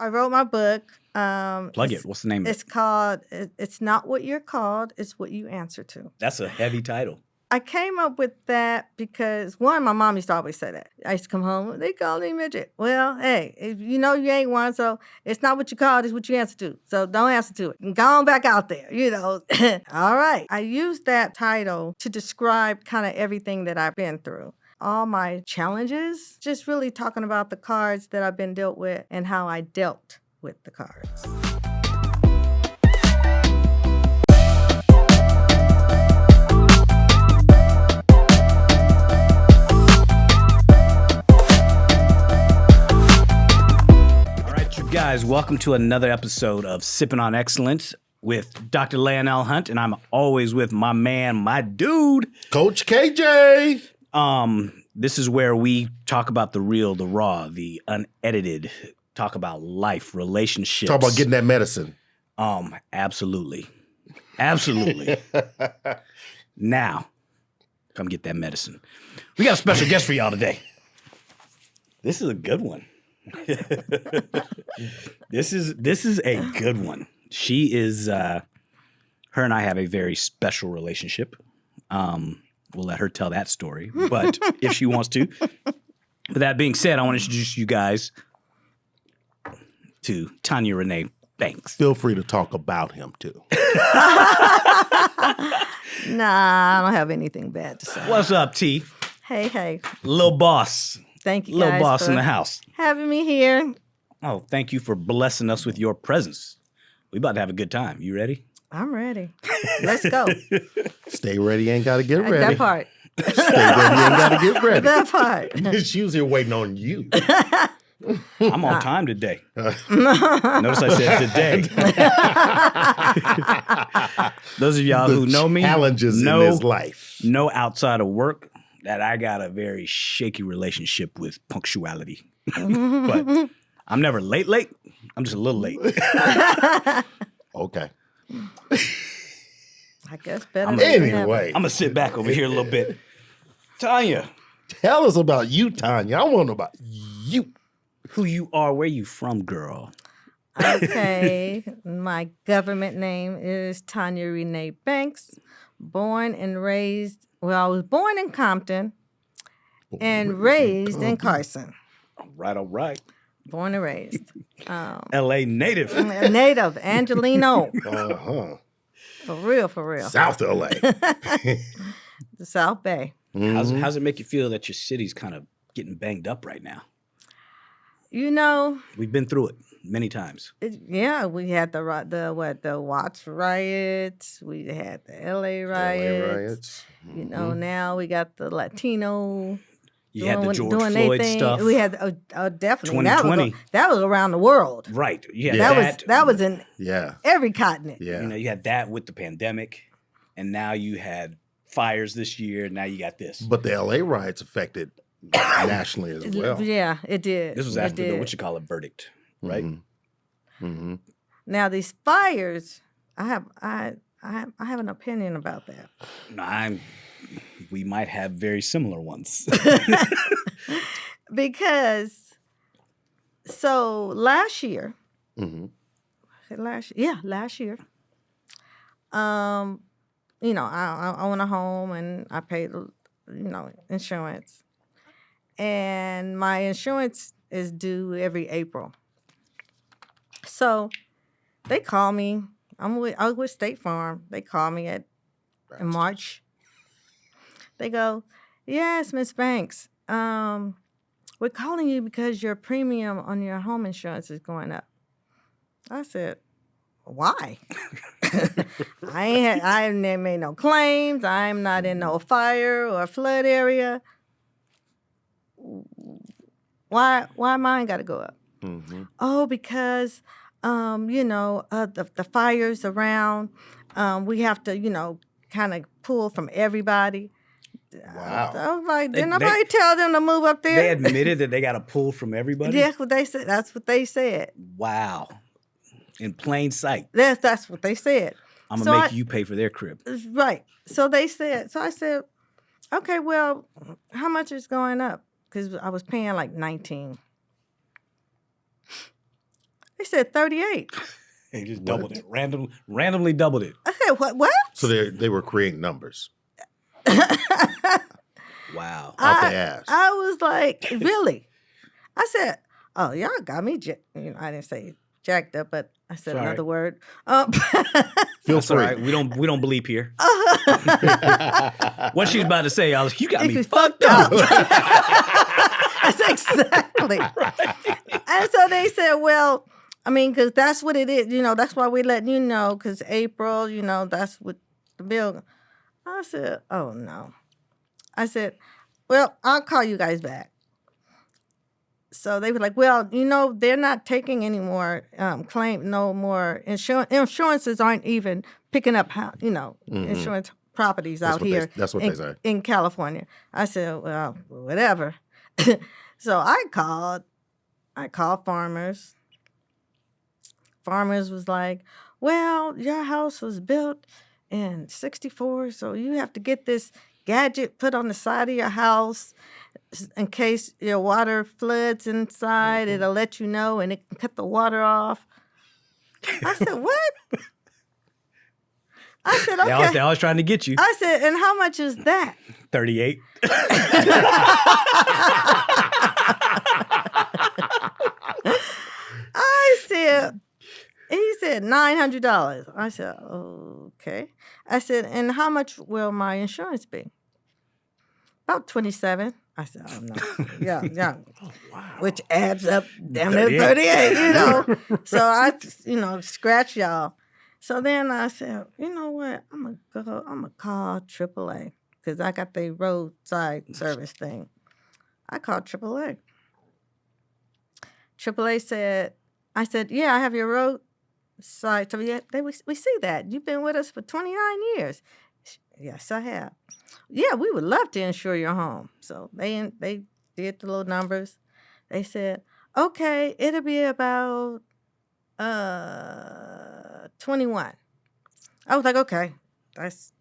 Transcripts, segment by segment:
I wrote my book. Plug it. What's the name of it? It's called It's Not What You're Called, It's What You Answer To. That's a heavy title. I came up with that because, one, my mom used to always say that. I used to come home, they call me midget. Well, hey, if you know you ain't one, so it's not what you called, it's what you answer to. So don't answer to it. And go on back out there, All right. I used that title to describe kind of everything that I've been through. All my challenges, just really talking about the cards that I've been dealt with and how I dealt with the cards. Guys, welcome to another episode of Sippin On Excellence with Dr. Lionel Hunt, and I'm always with my man, my dude, Coach KJ. This is where we talk about the real, the raw, the unedited, talk about life, relationships. Talk about getting that medicine. Absolutely. Absolutely. Now, come get that medicine. We got a special guest for y'all today. This is a good one. This is a good one. She is her and I have a very special relationship. We'll let her tell that story, but if she wants to. With that being said, I want to introduce you guys to Tonya Renee Banks. Feel free to talk about him too. Nah, I don't have anything bad to say. What's up, T? Hey. Little boss. Thank you, Little guys, boss for in the house. having me here. Oh, thank you for blessing us with your presence. We about to have a good time. You ready? I'm ready. Let's go. Stay ready, ain't got to get ready. That part. Stay ready, ain't got to get ready. That part. She was here waiting on you. I'm on time today. Notice I said today. Those of y'all who know me challenges in his life. Know outside of work that I got a very shaky relationship with punctuality. But I'm never late. I'm just a little late. Okay. I guess better. Anyway. I'm going to sit back over here a little bit. Tanya. Tell us about you, Tanya. I want to know about you. Who you are, where you from, girl. Okay. My government name is Tonya Renee Banks. Born and raised, I was born in Compton and raised in Carson. All right. Born and raised. L.A. native. Native, Angelino. Uh-huh. For real. South LA. The South Bay. Mm-hmm. How's it make you feel that your city's kind of getting banged up right now? We've been through it many times. We had the Watts riots. We had the LA riots. Mm-hmm. Now we got the Latino. You had the George Floyd stuff. We had definitely 2020. That was around the world. Right. Yeah. That was in every continent. Yeah. You had that with the pandemic, and now you had fires this year. Now you got this. But the LA riots affected nationally as well. Yeah, it did. This was after the verdict, right? Mm-hmm. Mm-hmm. Now these fires, I have an opinion about that. We might have very similar ones. Because last year, Mm-hmm. last year, I own a home and I paid, insurance. And my insurance is due every April. So they call me. I was with State Farm. They call me in March. They go, "Yes, Miss Banks, we're calling you because your premium on your home insurance is going up." I said, "Why?" I ain't made no claims. I'm not in no fire or flood area. Why mine got to go up? Mm-hmm. Oh, because the fires around. We have to kind of pull from everybody. Wow. I was like, did nobody tell them to move up there? They admitted that they got to pull from everybody? That's what they said. That's what they said. Wow. In plain sight. That's what they said. I'm going to make you pay for their crib. Right. So I said, okay, well, how much is going up? Because I was paying like $19. They said 38. They just doubled it. Randomly doubled it. I said, what? So they were creating numbers Wow. out the ass. I was like, really? I said, oh, y'all got me, I didn't say jacked up, but I said Sorry. another word. Feel That's all free. right. We don't bleep here. What she's about to say, you got me You fucked up. That's exactly. And so they said, well, I mean, because that's what it is. That's why we letting you know, because April, that's what the bill. I said, oh, no. I said, well, I'll call you guys back. So they were like, well, they're not taking any more no more insurance. Insurances aren't even picking up, insurance properties out here. That's what they say. In California. I said, well, whatever. So I called Farmers. Farmers was like, well, your house was built in 1964, so you have to get this gadget put on the side of your house in case your water floods inside. It'll let you know, and it can cut the water off. I said, what? I said, okay. They always trying to get you. I said, and how much is that? 38. He said $900. I said, okay. I said, and how much will my insurance be? About 27. I said, oh no, yeah. Oh, wow. Which adds up damn near 38, So I, scratch y'all. So then I said, you know what? I'm gonna call AAA because I got the roadside service thing. I called AAA. AAA said, I said, yeah, I have your roadside. So yeah, we see that. You've been with us for 29 years. Yes, I have. Yeah, we would love to insure your home. So they did the little numbers. They said, okay, it'll be about 21. I was like, okay, that's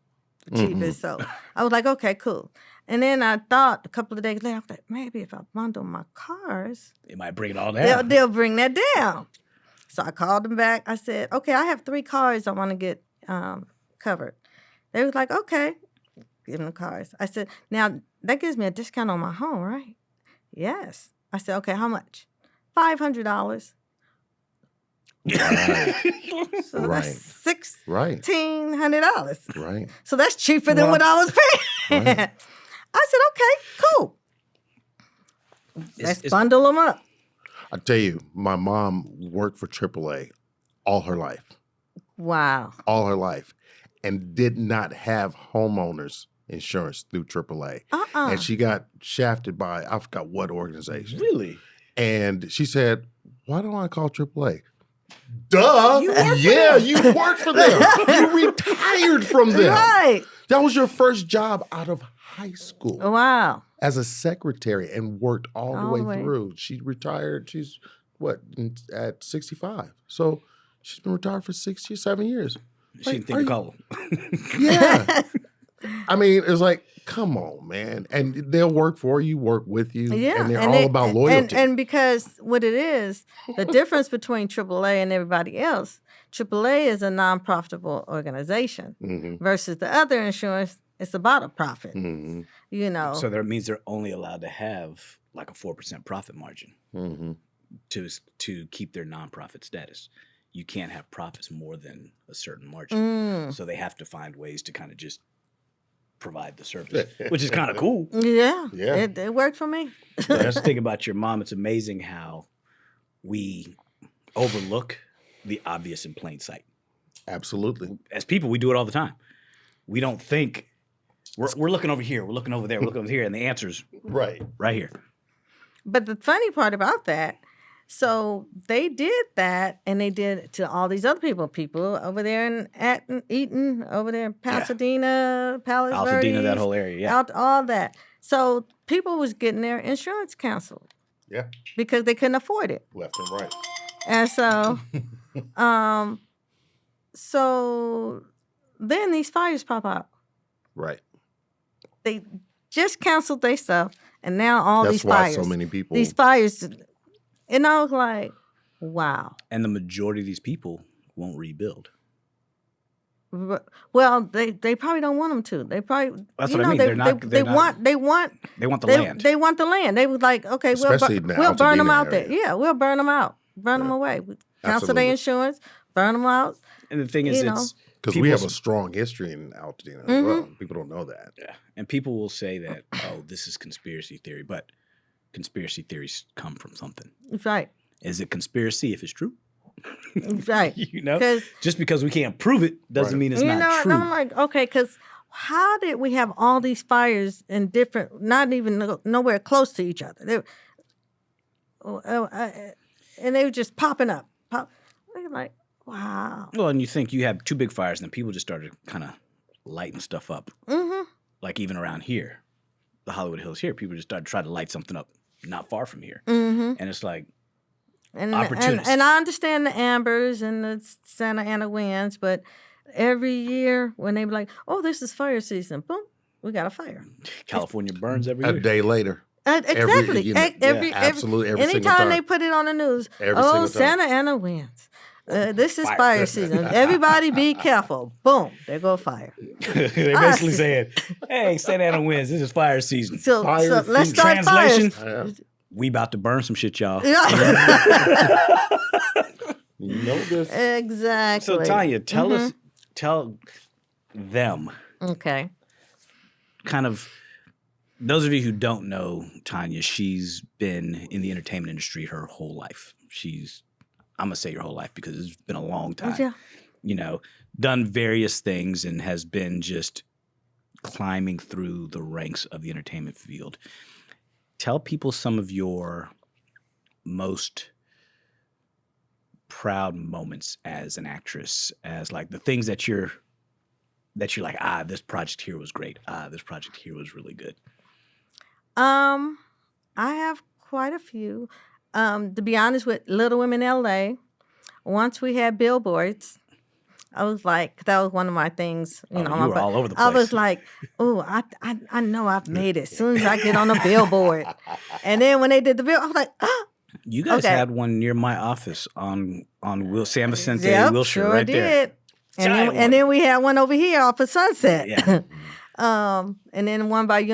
the cheapest. So I was like, okay, cool. And then I thought a couple of days later, I was like, maybe if I bundle my cars, It might bring it all down. they'll bring that down. So I called them back. I said, okay, I have 3 cars I want to get covered. They was like, okay, give them the cars. I said, now that gives me a discount on my home, right? Yes. I said, okay, how much? $500. Right. So Right. that's $1,600. Right. So that's cheaper than what I was paying. Right. I said, okay, cool. Let's bundle them up. I tell you, my mom worked for AAA all her life. Wow. All her life. And did not have homeowners insurance through AAA. And she got shafted by, I forgot what organization. Really? And she said, why don't I call AAA? Duh. You worked for them. You retired from them. Right. That was your first job out of high school. Wow. As a secretary and worked all the way through. She retired, she's at 65. So she's been retired for 7 years. She didn't think to call them. Yeah. I mean, it's like, come on, man. And they'll work for you, work with you. Yeah. And they're all about loyalty. And because what it is, the difference between AAA and everybody else, AAA is a non-profitable organization versus the other insurance, it's about a profit. So that means they're only allowed to have like a 4% profit margin to keep their nonprofit status. You can't have profits more than a certain margin. So they have to find ways to kind of just provide the service, which is kind of cool. Yeah. Yeah. It worked for me. Just think about your mom. It's amazing how we overlook the obvious in plain sight. Absolutely. As people, we do it all the time. We don't think we're looking over here, we're looking over there, we're looking over here, and the answer's Right here. But the funny part about that, so they did that, and they did it to all these other people over there in Eaton, over there in Pasadena, Palos Verdes, that whole area, all that. So people was getting their insurance canceled. Yeah. Because they couldn't afford it. Left and right. And so, so then these fires pop out. Right. They just canceled their stuff, and now all That's these why fires. so many people. These fires, and I was like, Wow. And the majority of these people won't rebuild. Well, they probably don't want them to. They probably That's what I mean. They want the land. They want the land. They was like, okay, Especially in the we'll burn them Altadena out area. there. Yeah, we'll burn them out, burn them away, cancel their Absolutely. insurance, burn them out. And the thing is, it's because we have a strong history in Altadena as well. People don't know that. Yeah, and people will say that, oh, this is conspiracy theory, but conspiracy theories come from something. Right. Is it conspiracy if it's true? Right. Just because we can't prove it doesn't mean it's not true. And I'm like, okay, because how did we have all these fires in different, not even nowhere close to each other? And they were just popping up. We're like, wow. Well, and you think you have two big fires, and then people just started kind of lighting stuff up. Mm-hmm. Like even around here, the Hollywood Hills here, people just started trying to light something up not far from here. Mm-hmm. And it's like, and I understand the ambers and the Santa Ana winds, but every year when they be like, "Oh, this is fire season," boom, we got a fire. California burns every year. A day later. Absolutely. Every anytime they put it on the news, Santa Ana winds. This is fire season. Everybody be careful. Boom, there go fire. They basically saying, "Hey, Santa Ana winds. This is fire season." So let's start translation. Fires. We about to burn some shit, y'all. You know this. Exactly. So Tonya, tell them. Okay. Kind of, those of you who don't know Tonya, she's been in the entertainment industry her whole life. I'm going to say your whole life because it's been a long time. Yeah. You know, done various things and has been just climbing through the ranks of the entertainment field. Tell people some of your most proud moments as an actress, as like the things that you're like, this project here was great. This project here was really good. I have quite a few. To be honest, with Little Women LA, once we had billboards, I was like, that was one of my things. You know, you were all over the place. I was like, oh, I know I've made it as soon as I get on a billboard. And then when they did the bill, I was like, oh. You guys had one near my office on San Vicente, Wilshire, sure right there. And then we had one over here off of Sunset. Yeah. And then one by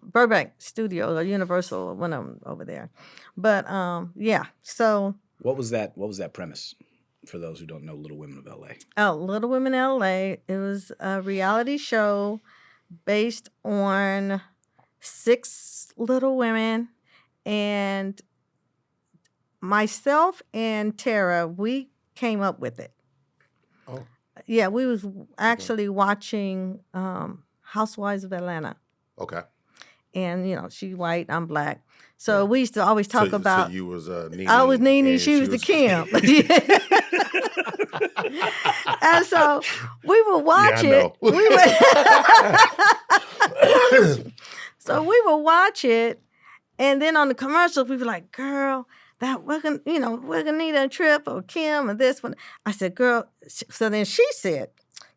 Burbank Studios or Universal, one of them over there. But yeah, so. What was that premise for those who don't know Little Women of LA? Oh, Little Women LA. It was a reality show based on 6 little women, and myself and Tara, we came up with it. Oh. Yeah, we was actually watching Housewives of Atlanta. Okay. And, you know, she's white, I'm black. So we used to always talk about. So you was Nene. I was Nene, she was the Kim. And so we would watch it. So we would watch it. And then on the commercials, we were like, girl, we're gonna need a trip or Kim or this one. I said, girl. So then she said,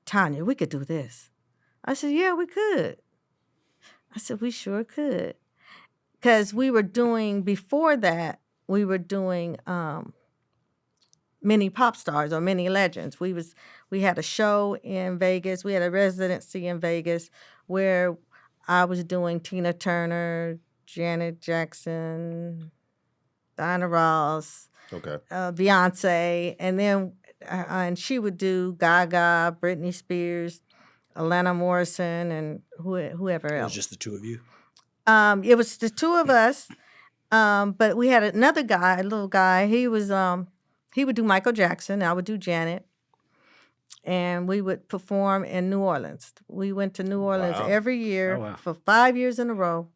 Tonya, we could do this. I said, yeah, we could. I said, we sure could. Because before that, we were doing mini pop stars or mini legends. We had a show in Vegas. We had a residency in Vegas where I was doing Tina Turner, Janet Jackson, Diana Ross, Beyonce, and then and she would do Gaga, Britney Spears, Alanis Morrison, and whoever else. It was just the two of you? It was the two of us, but we had another guy, a little guy. He would do Michael Jackson. I would do Janet, and we would perform in New Orleans. We went to New Orleans every year for 5 years in a row,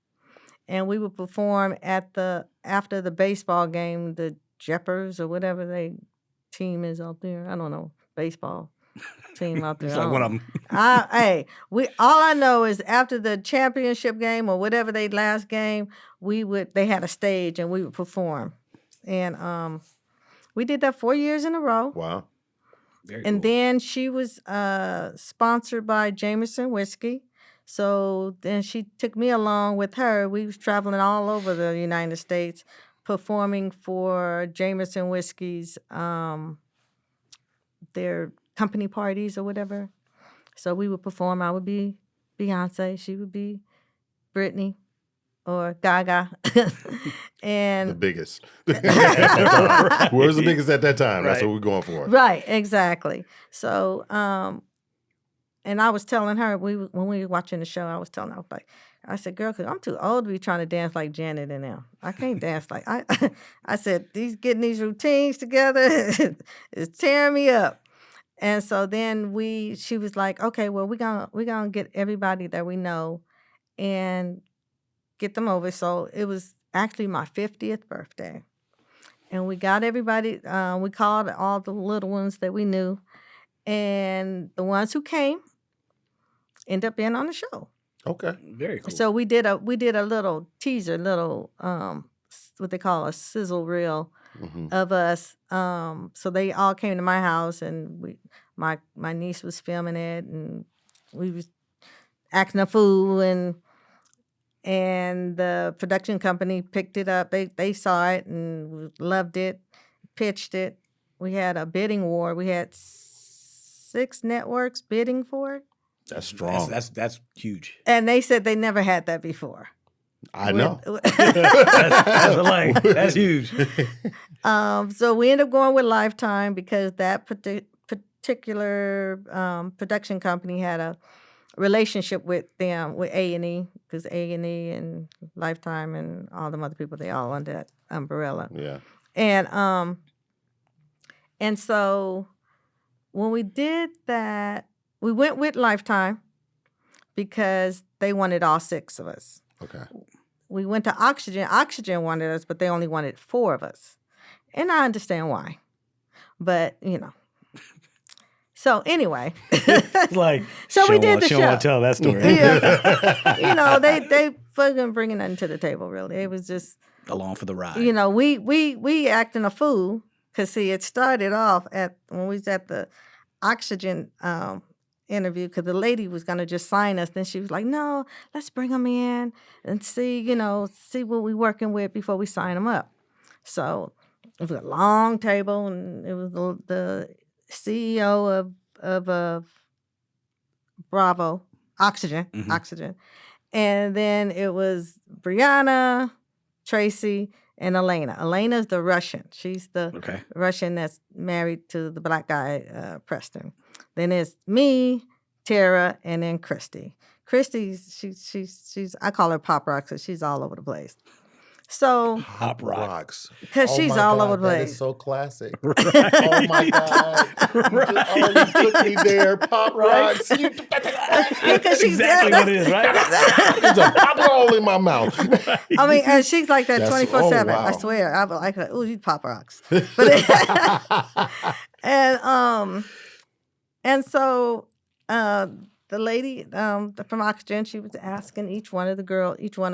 and we would perform after the baseball game, the Jeppers or whatever they team is out there. I don't know, baseball team out there. It's like one of them. All I know is after the championship game or whatever they last game, they had a stage and we would perform, and we did that 4 years in a row. Wow. Very and cool. then she was sponsored by Jameson Whiskey. So then she took me along with her. We was traveling all over the United States, performing for Jameson Whiskey's their company parties or whatever. So we would perform. I would be Beyonce. She would be Britney or Gaga. And the biggest. Whoever's the biggest at that time, that's what we're going for. Right, exactly. So, and I was telling her, when we were watching the show, I was telling her, I said, girl, because I'm too old to be trying to dance like Janet and them. I can't dance like, I said, getting these routines together is tearing me up. And so then she was like, okay, well, we're gonna get everybody that we know and get them over. So it was actually my 50th birthday. And we got everybody, we called all the little ones that we knew. And the ones who came ended up being on the show. Okay. Very cool. So we did a little teaser, what they call a sizzle reel of us. So they all came to my house, and my niece was filming it, and we was acting a fool, and the production company picked it up. They saw it and loved it, pitched it. We had a bidding war. We had 6 networks bidding for it. That's strong. That's huge. And they said they never had that before. I know. That's huge. So we ended up going with Lifetime because that particular production company had a relationship with them, with A&E, because A&E and Lifetime and all them other people, they all under that umbrella. Yeah. And so when we did that, we went with Lifetime because they wanted all 6 of us. Okay. We went to Oxygen. Oxygen wanted us, but they only wanted 4 of us. And I understand why. But, So anyway. So we did the show. She don't want to tell that story. Yeah. They wasn't bringing nothing to the table, really. It was just. Along for the ride. We acting a fool. Because, see, it started off when we was at the Oxygen interview, because the lady was going to just sign us. Then she was like, no, let's bring them in and see what we're working with before we sign them up. So it was a long table, and it was the CEO of Bravo, Oxygen. And then it was Brianna, Tracy, and Elena. Elena's the Russian. She's the Russian that's married to the black guy, Preston. Then it's me, Tara, and then Christy. Christy's she's I call her Pop Rocks because she's all over the place. So Pop Rocks. Because she's all over the place. That is so classic. Right. Oh my God. You took me there. Pop Rocks. Because she's exactly what it is, right? There's a pop roll in my mouth. I mean, and she's like that 24/7. Wow. I swear. I was like, "Ooh, you Pop Rocks." But and so the lady from Oxygen, she was asking each one of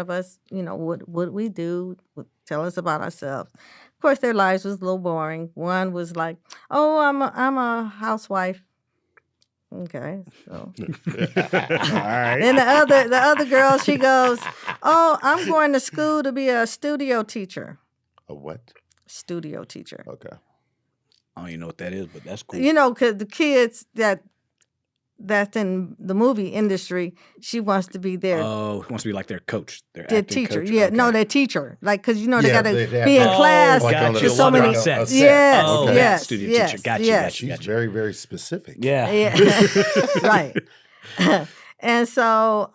us, what we do, tell us about ourselves. Of course, their lives was a little boring. One was like, "Oh, I'm a housewife." Okay, so. All right. Then the other girl, she goes, "Oh, I'm going to school to be a studio teacher." A what? Studio teacher. Okay. I don't even know what that is, but that's cool. Because the kids that's in the movie industry, she wants to be their wants to be like their coach, their teacher. coach. Yeah, Okay. no, their teacher. Like, because they got to they be in have- class. Gotcha. for so many. set. Yes, Okay. yes, Studio yes, teacher. Gotcha, yes. gotcha, She's gotcha. very, very specific. Yeah. Yeah. Right. And so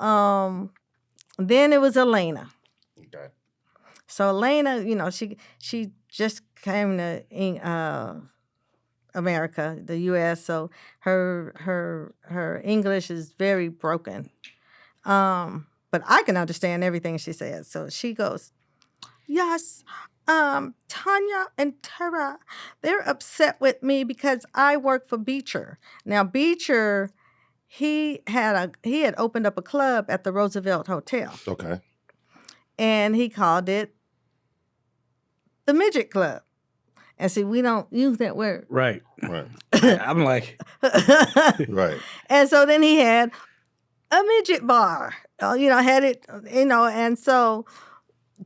then it was Elena. Okay. So Elena, she just came to America, the U.S. So her English is very broken, but I can understand everything she says. So she goes, "Yes, Tonya and Tara, they're upset with me because I work for Beecher. Now Beecher, he had opened up a club at the Roosevelt Hotel, Okay. and he called it the Midget Club." And see, we don't use that word. Right. Right. I'm like, Right. And so then he had a midget bar, had it, and so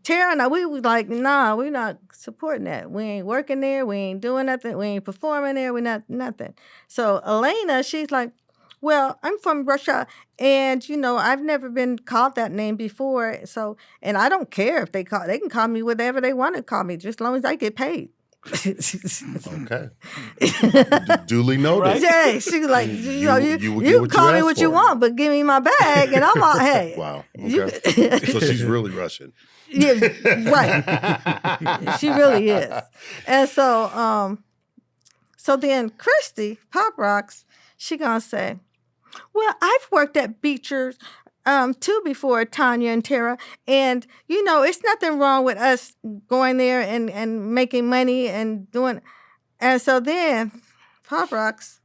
Tara and I, we was like, nah, we're not supporting that. We ain't working there. We ain't doing nothing. We ain't performing there. We're not nothing. So Elena, she's like, well, I'm from Russia, and I've never been called that name before. So, and I don't care if they can call me whatever they want to call me, just as long as I get paid. Okay. Duly noted. Yeah, she's like, you can call me what you for. want, but give me my bag, and I'm all, hey. Wow. Okay. So she's really Russian. Yeah, right. She really is. And so, so then Christy Pop Rocks, she gonna say, well, I've worked at Beecher's too before, Tonya and Tara, and it's nothing wrong with us going there and making money and doing. And so then Pop Rocks.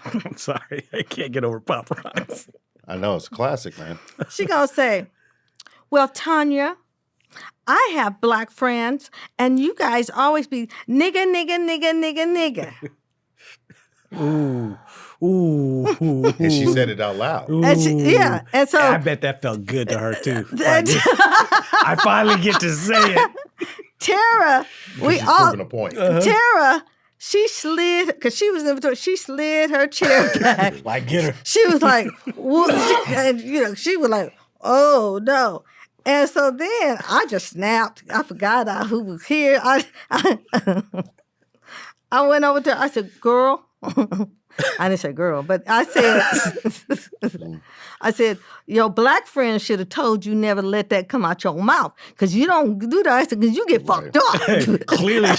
I'm sorry, I can't get over Pop Rocks. I know, it's a classic, man. She gonna say, well, Tonya, I have black friends, and you guys always be nigga, nigga, nigga, nigga, nigga. Ooh. Ooh. And she said it out loud. And and so I bet that felt good to her too. I finally get to say it. Tara, we She's all proving a point. Tara, she slid because she was in between. She slid her chair back. Like, get her. She was like, she was like, oh no. And so then I just snapped. I forgot who was here. I went over to her. I said, girl. I didn't say girl, but I said, your black friend should have told you never let that come out your mouth because you don't do that. I said, because you get fucked up. Clearly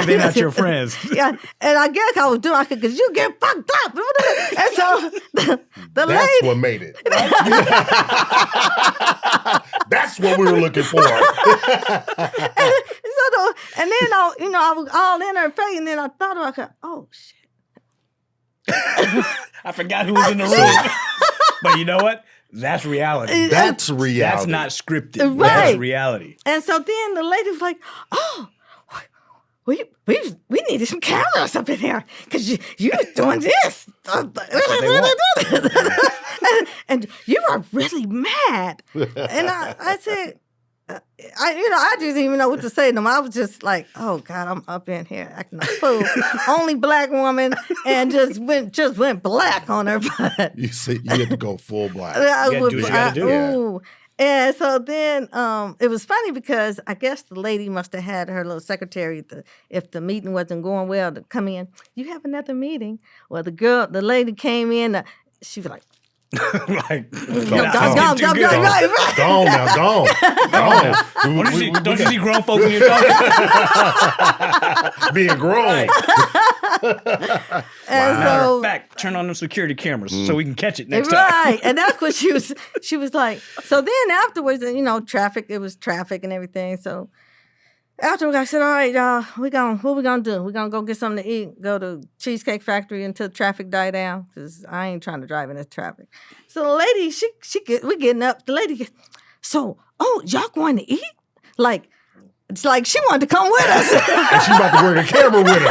they're not your friends. Yeah, and I guess I was doing it because you get fucked up. And so the lady. That's what made it. That's what we were looking for. And then I was all in her face, and then I thought about it. Oh shit. I forgot who was in the room. But you know what? That's reality. That's reality. That's not scripted. Right. That's reality. And so then the lady was like, oh, we needed some cameras up in here because you was doing this. And you were really mad. And I said, I didn't even know what to say to them. I was just like, oh God, I'm up in here acting a fool. Only black woman, and just went black on her. But You had to go full black. You gotta do what you gotta do. Ooh. And so then it was funny because I guess the lady must have had her little secretary, if the meeting wasn't going well, to come in. You have another meeting? Well, the lady came in. She was like, Like, gone. Gone now, gone. Don't you see grown folks when you're talking? Being grown. And Matter so, of fact, turn on them security cameras so we can catch it next time. right. And that's what she was like. So then afterwards, traffic, it was traffic and everything. So afterwards, I said, all right, y'all, what we going to do? We're going to go get something to eat, go to Cheesecake Factory until traffic die down because I ain't trying to drive in this traffic. So the lady, we getting up. The lady so, y'all going to eat? Like, it's like she wanted to come with us. And she about to bring a camera with her.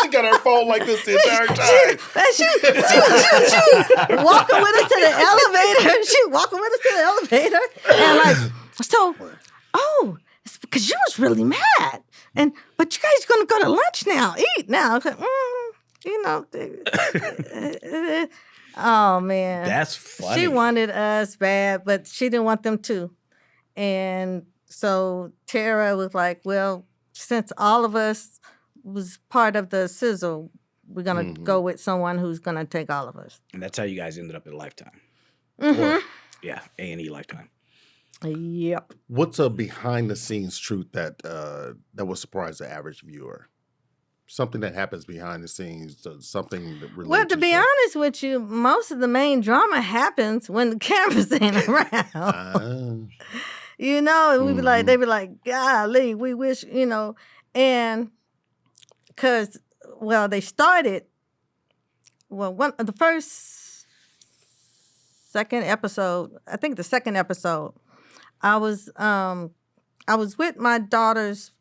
She got her phone like this the entire time. She walking with us to the elevator. She walking with us to the elevator. And like, so, it's because you was really mad. But you guys going to go to lunch now, eat now. I was like, oh, man. That's funny. She wanted us bad, but she didn't want them to. And so Tara was like, well, since all of us was part of the sizzle, we're going to go with someone who's going to take all of us. And that's how you guys ended up at Lifetime. Mm-hmm. Or, A&E Lifetime. Yep. What's a behind-the-scenes truth that will surprise the average viewer? Something that happens behind the scenes, something that relates. Well, to be honest with you, most of the main drama happens when the cameras ain't around. We'd be like, they'd be like, golly, we wish, and because, they started, the second episode, I think the second episode, I was with my daughter's,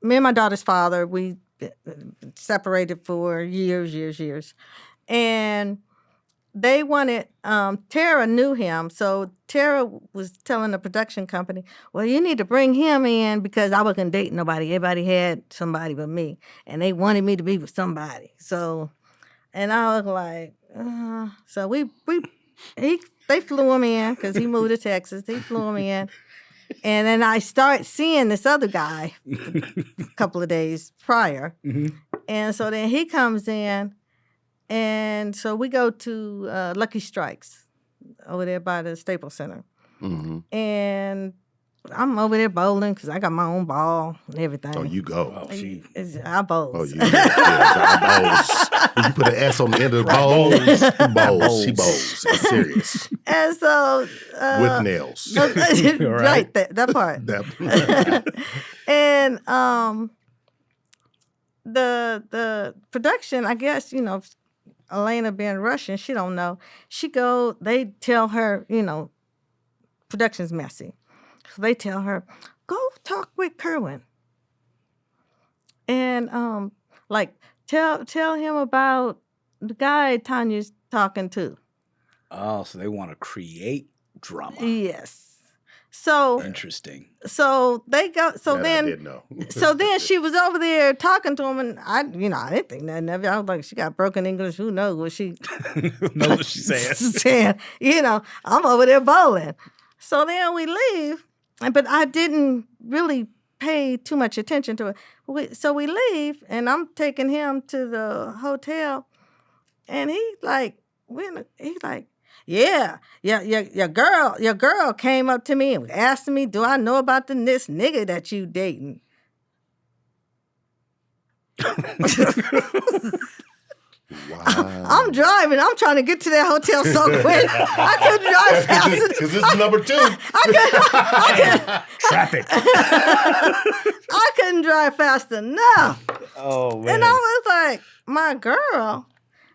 me and my daughter's father, we separated for years. And they wanted, Tara knew him. So Tara was telling the production company, well, you need to bring him in because I wasn't dating nobody. Everybody had somebody but me. And they wanted me to be with somebody. So, and I was like, so they flew him in because he moved to Texas. They flew him in. And then I start seeing this other guy a couple of days prior. Mm-hmm. And so then he comes in. And so we go to Lucky Strikes over there by the Staples Center. Mm-hmm. And I'm over there bowling because I got my own ball and everything. Oh, you go. I bowl. Oh, you bowls. You put an S on the end of the bowls. Bowls. She bowls. It's serious. And so with nails. Right, that part. And the production, I guess, Elena being Russian, she don't know. They tell her, production's messy. So they tell her, go talk with Kerwin. And tell him about the guy Tanya's talking to. Oh, so they want to create drama. Yes. So interesting. So they go. So that then, I did know. So then she was over there talking to him, and I didn't think nothing of it. I was like, she got broken English. Who knows what she knows what she's saying? saying, I'm over there bowling. So then we leave, but I didn't really pay too much attention to it. So we leave, and I'm taking him to the hotel, and he's like, yeah, your girl came up to me and asked me, do I know about this nigga that you dating? Wow. I'm driving. I'm trying to get to that hotel so quick. I couldn't drive fast. Because this is number 2. Traffic. I couldn't drive fast enough. Oh, man. And I was like, my girl.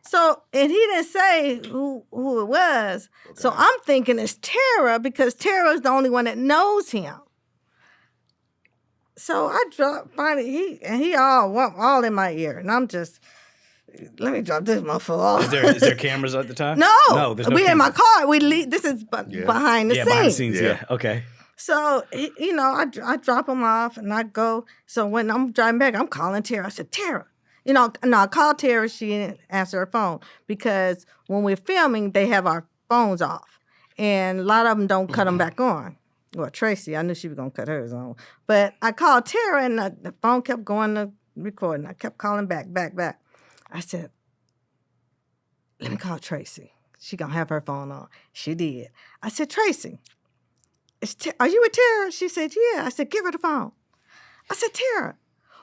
So, and he didn't say who it was. Okay. So I'm thinking it's Tara because Tara's the only one that knows him. So I dropped, finally, he all in my ear. And I'm just, let me drop this motherfucker off. Is there cameras at the time? No, there's no we cameras. in my car. This is behind the scenes. Behind the scenes, yeah. Okay. So, I drop him off and I go. So when I'm driving back, I'm calling Tara. I said, Tara. I called Tara. She didn't answer her phone because when we're filming, they have our phones off. And a lot of them don't cut them back on. Well, Tracy, I knew she was going to cut hers on. But I called Tara and the phone kept going to recording. I kept calling back. I said, let me call Tracy. She going to have her phone on. She did. I said, Tracy, are you with Tara? She said, yeah. I said, give her the phone. I said, Tara,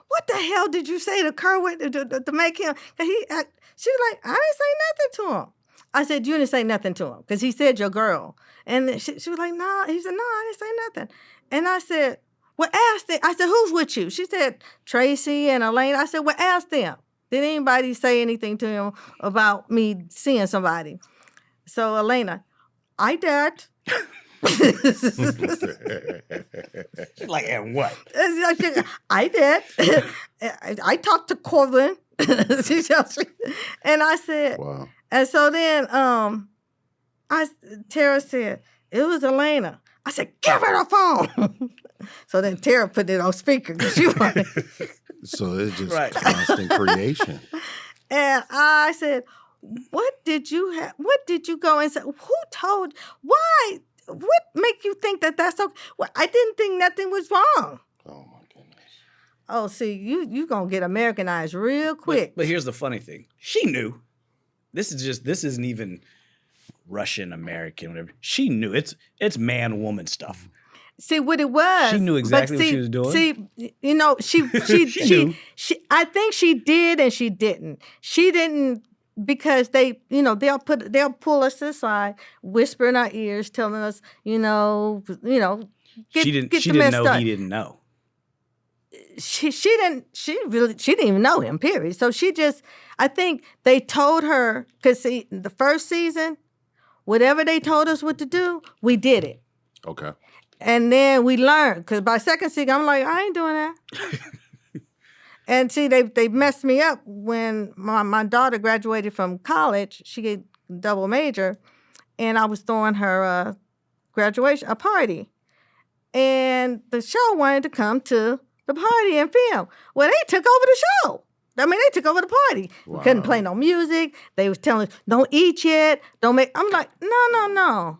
what the hell did you say to Kerwin to make him? She was like, I didn't say nothing to him. I said, you didn't say nothing to him because he said your girl. And she was like, no. He said, no, I didn't say nothing. And I said, well, ask them. I said, who's with you? She said, Tracy and Elena. I said, well, ask them. Did anybody say anything to him about me seeing somebody? So Elena, I did. Like, and what? I did. I talked to Corbin. And I said, wow. And so then Tara said, it was Elena. I said, give her the phone. So then Tara put it on speaker because she wanted. So it's just constant creation. And I said, what did you go and say? Who told? Why? What make you think that's okay? Well, I didn't think nothing was wrong. Oh, my goodness. Oh, see, you going to get Americanized real quick. But here's the funny thing. She knew. This isn't even Russian, American, whatever. She knew. It's man-woman stuff. See what it was. She knew exactly what she was doing. She I think she did and she didn't. She didn't because they'll pull us aside, whisper in our ears, telling us, she didn't know he didn't know. She didn't even know him, period. So I think they told her, because see, the first season, whatever they told us what to do, we did it. Okay. And then we learned, because by second season, I'm like, I ain't doing that. And see, they messed me up when my daughter graduated from college. She double major, and I was throwing her graduation, a party. And the show wanted to come to the party and film. Well, they took over the show. I mean, they took over the party. Wow. We couldn't play no music. They was telling us, don't eat yet. Don't make. I'm like, no.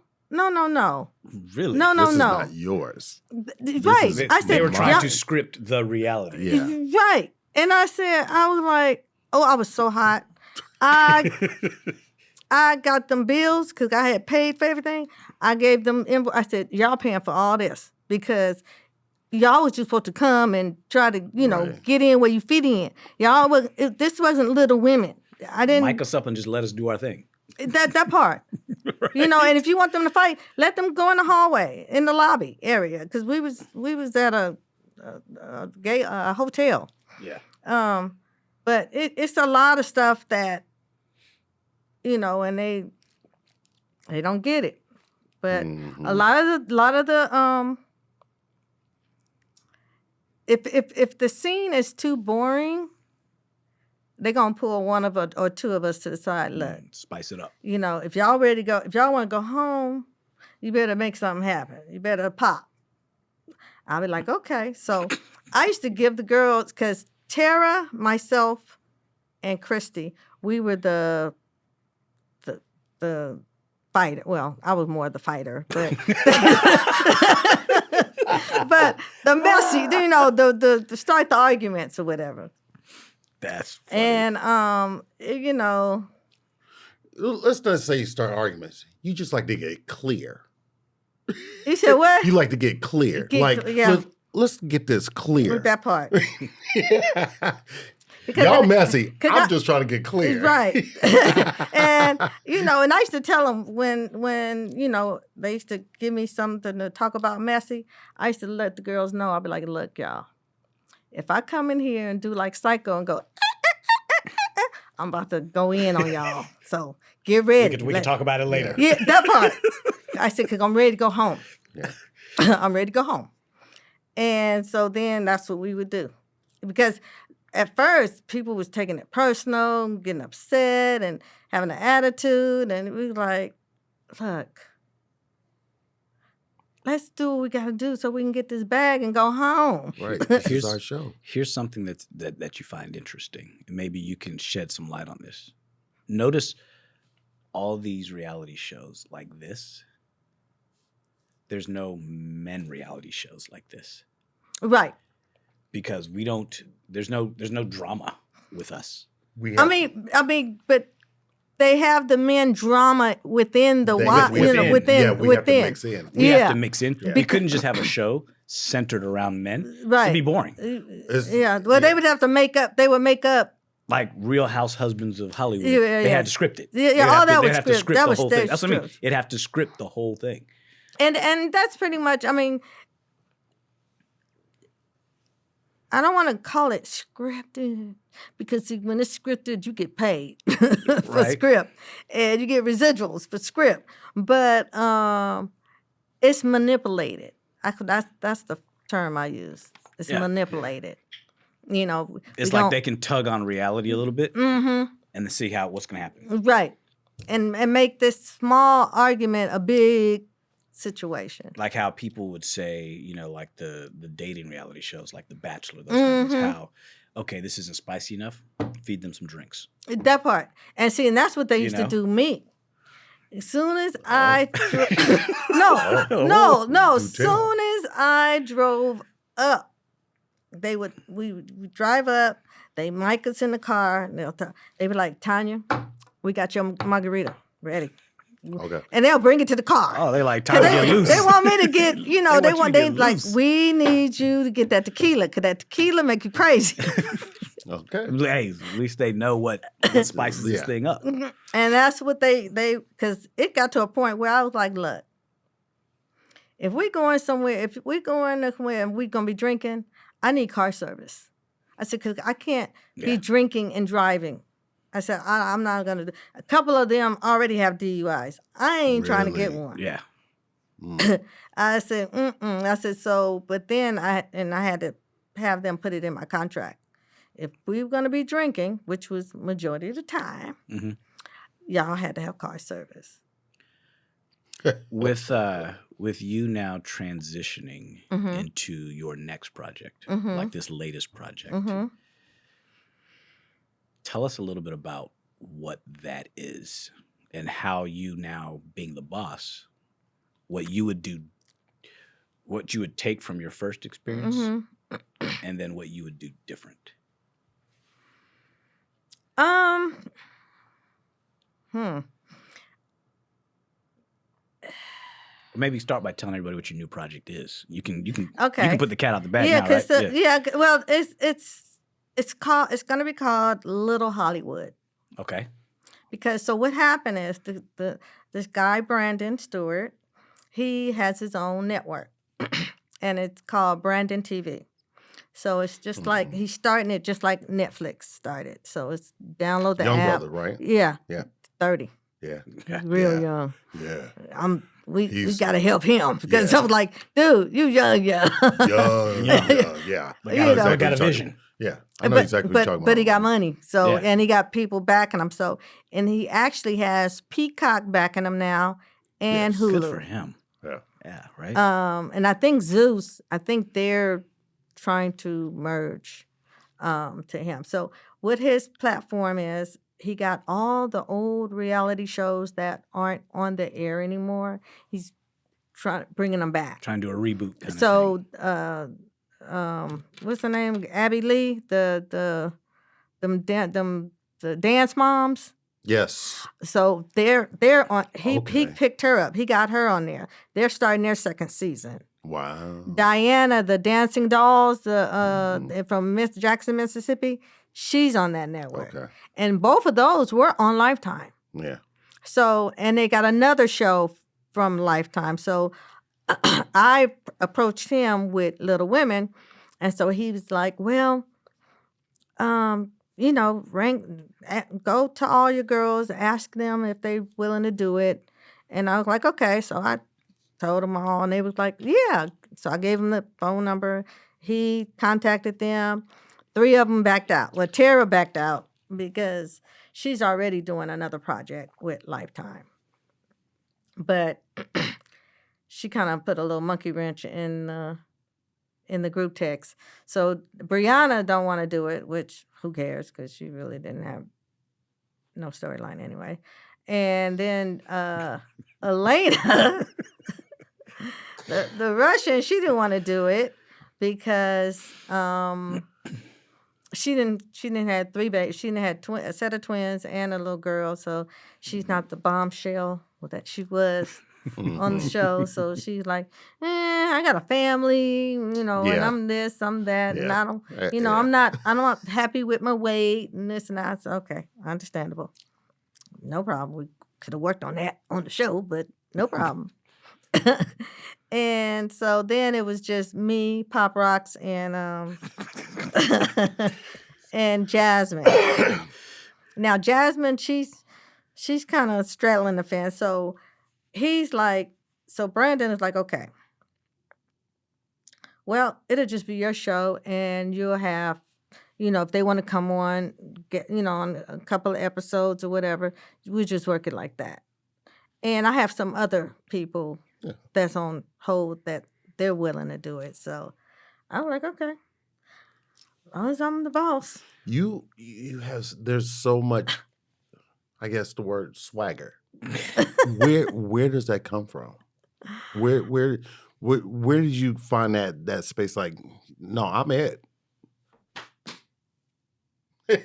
Really? No. This is not yours. Right. They were trying y'all- to script the reality. Yeah. Right. And I was like, oh, I was so hot. I got them bills because I had paid for everything. I gave them invoice. I said, y'all paying for all this because y'all was just supposed to come and try to, Right. get in where you fit in. This wasn't Little Women. I didn't. Mic us up and just let us do our thing. That part. Right. And if you want them to fight, let them go in the hallway, in the lobby area, because we was at a hotel. Yeah. But it's a lot of stuff that, and they don't get it. But a lot of the if the scene is too boring, they're gonna pull one of us or two of us to the side. Look, Spice it up. if y'all ready to go, if y'all want to go home, you better make something happen. You better pop. I'll be like, okay. So I used to give the girls, because Tara, myself, and Christy, we were the fighter. Well, I was more the fighter, but but the messy, the start the arguments or whatever. That's funny. And Let's not say you start arguments. You just like to get clear. you said what? You like to get clear. Yeah. Let's get this clear. With that part. Y'all messy. 'cause I'm just trying to get clear. Right. and and I used to tell them when they used to give me something to talk about messy, I used to let the girls know. I'd be like, look, y'all, if I come in here and do like Psycho and go, I'm about to go in on y'all. So get ready. We can talk about it later. Yeah, that part. I said, because I'm ready to go home. Yeah. I'm ready to go home. And so then that's what we would do. Because at first, people was taking it personal, getting upset and having an attitude. And we was like, look, let's do what we got to do so we can get this bag and go home. Right. This is our show. Here's something that you find interesting, and maybe you can shed some light on this. Notice all these reality shows like this. There's no men reality shows like this. Right. Because we don't. There's no drama with us. I mean, but they have the men drama within the within. We have to mix in. We have to mix in. Yeah. We couldn't just have a show centered around men. Right. It'd be boring. They would have to make up. They would make up. Like Real House Husbands of Hollywood. Yeah. They had to script it. Yeah, all that was script. script. That was the whole thing. That's what I mean. script. It'd have to script the whole thing. And that's pretty much, I mean, I don't want to call it scripted because see, when it's scripted, you get paid for Right. script and you get residuals for script. But it's manipulated. That's the term I use. It's manipulated. It's like they can tug on reality a little bit and then see what's going to happen. Right. And make this small argument a big situation. Like how people would say, like the dating reality shows, like The Bachelor, those kind of things, how, okay, this isn't spicy enough, feed them some drinks. That part. And see, and that's what they used to do me. As soon as I soon as I drove up, we would drive up, they mic us in the car, and they be like, Tonya, we got your margarita ready. Okay. And they'll bring it to the car. Oh, they like time to get loose. They want me to get, they like, loose. we need you to get that tequila, because that tequila make you crazy. Okay. Hey, at least they know what spices this thing up. And that's what they because it got to a point where I was like, look, if we going somewhere and we're going to be drinking, I need car service. I said, because I can't be drinking and driving. I said, I'm not going to do. A couple of them already have DUIs. I ain't trying to get one. Yeah. I said, I said, so, but then I had to have them put it in my contract. If we were going to be drinking, which was majority of the time, y'all had to have car service. With you now transitioning Mm-hmm. into your next project, Mm-hmm. like this latest project, Mm-hmm. tell us a little bit about what that is and how you now being the boss, what you would do, what you would take from your first experience, Mm-hmm. and then what you would do different. Hmm. Maybe start by telling everybody what your new project is. You can Okay. put the cat out the bag Yeah, now, right? because well, it's going to be called Little Hollywood. Okay. Because so what happened is this guy Brandon Stewart, he has his own network, and it's called Brandon TV. So it's just like he's starting it just like Netflix started. So it's download the Young app. brother, right? Yeah. Yeah. 30. Yeah. Real young. Yeah. We He's- got to help him because Yeah. I was like, dude, you young. Yeah. But You know. got a vision. Yeah. I know exactly what you're talking about. But he got money. So Yeah. and he got people backing him. So and he actually has Peacock backing him now and Yes. Hulu. Good for him. Yeah. Yeah, right? And I think Zeus, they're trying to merge to him. So what his platform is, he got all the old reality shows that aren't on the air anymore. He's bringing them back. Trying to do a reboot kind of So, thing. what's her name? Abby Lee, the dance moms. Yes. So they're on. He picked her up. He got her on there. They're starting their second season. Wow. Diana, the dancing dolls, from Jackson, Mississippi, she's on that network. Okay. And both of those were on Lifetime. Yeah. So, and they got another show from Lifetime. So I approached him with Little Women, and so he was like, well, go to all your girls, ask them if they're willing to do it. And I was like, okay. So I told them all, and they was like, yeah. So I gave him the phone number. He contacted them. 3 of them backed out. Well, Tara backed out because she's already doing another project with Lifetime. But she kind of put a little monkey wrench in the group text. So Brianna don't want to do it, which who cares, because she really didn't have no storyline anyway. And then Elena, the Russian, she didn't want to do it because she didn't have 3 babies. She didn't have a set of twins and a little girl, so she's not the bombshell that she was on the show. So she's like, I got a family, and I'm this, I'm that, and I don't, I'm not happy with my weight and this and that. So okay, understandable, no problem. We could have worked on that on the show, but no problem. And so then it was just me, Pop Rocks, and and Jasmine. Now Jasmine, she's kind of straddling the fence. So he's like, so Brandon is like, okay, well, it'll just be your show, and you'll have, if they want to come on, get, on a couple of episodes or whatever, we just work it like that. And I have some other people that's on hold that they're willing to do it. So I was like, okay, as long as I'm the boss. You have, there's so much, I guess the word swagger. Where does that come from? Where did you find that space? Like, no, I'm it. It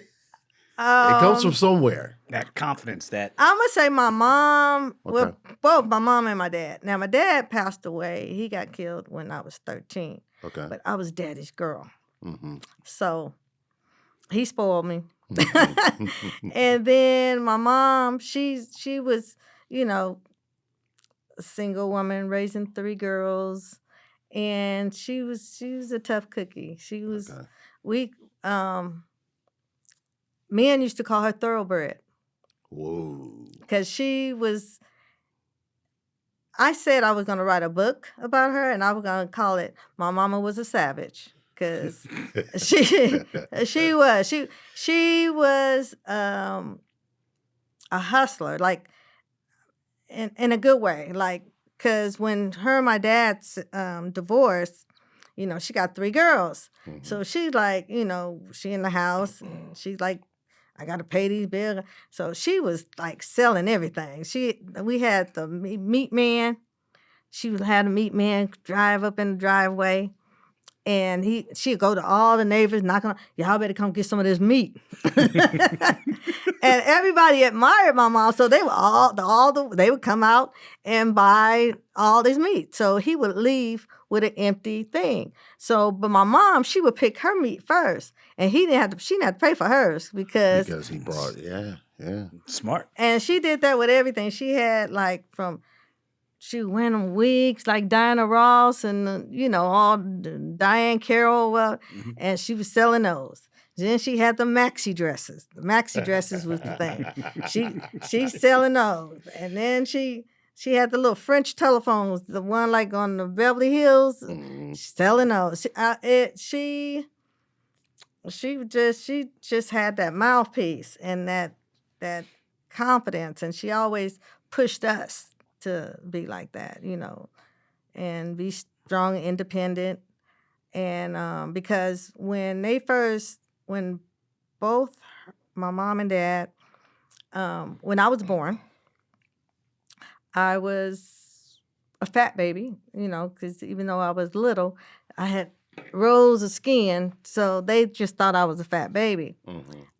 comes from somewhere. That confidence that I'm going to say my mom, Okay. both my mom and my dad. Now, my dad passed away. He got killed when I was 13. Okay. But I was daddy's girl. Mm-hmm. So he spoiled me. And then my mom, she was, a single woman raising 3 girls. And she was a tough cookie. She was, men used to call her Thoroughbred. Whoa. Because I said I was going to write a book about her, and I was going to call it My Mama Was a Savage. Because she was a a hustler, like in a good way. Like, because when her and my dad's divorced, she got 3 girls. So she's like, she in the house and she's like, I got to pay these bills. So she was like selling everything. We had the meat man. She had a meat man drive up in the driveway. And she'd go to all the neighbors, knock on, y'all better come get some of this meat. And everybody admired my mom, so they would they would come out and buy all this meat. So he would leave with an empty thing. So, but my mom, she would pick her meat first, and she didn't have to pay for hers because he brought, yeah. Smart. And she did that with everything. She had she went on wigs like Diana Ross and, all Diane Carroll, and she was selling those. Then she had the maxi dresses. The maxi dresses was the thing. She's selling those. And then she had the little French telephones, the one like on the Beverly Hills, selling those. She just had that mouthpiece and that confidence, and she always pushed us to be like that, and be strong and independent. And because when both my mom and dad, when I was born, I was a fat baby, because even though I was little, I had rows of skin, so they just thought I was a fat baby.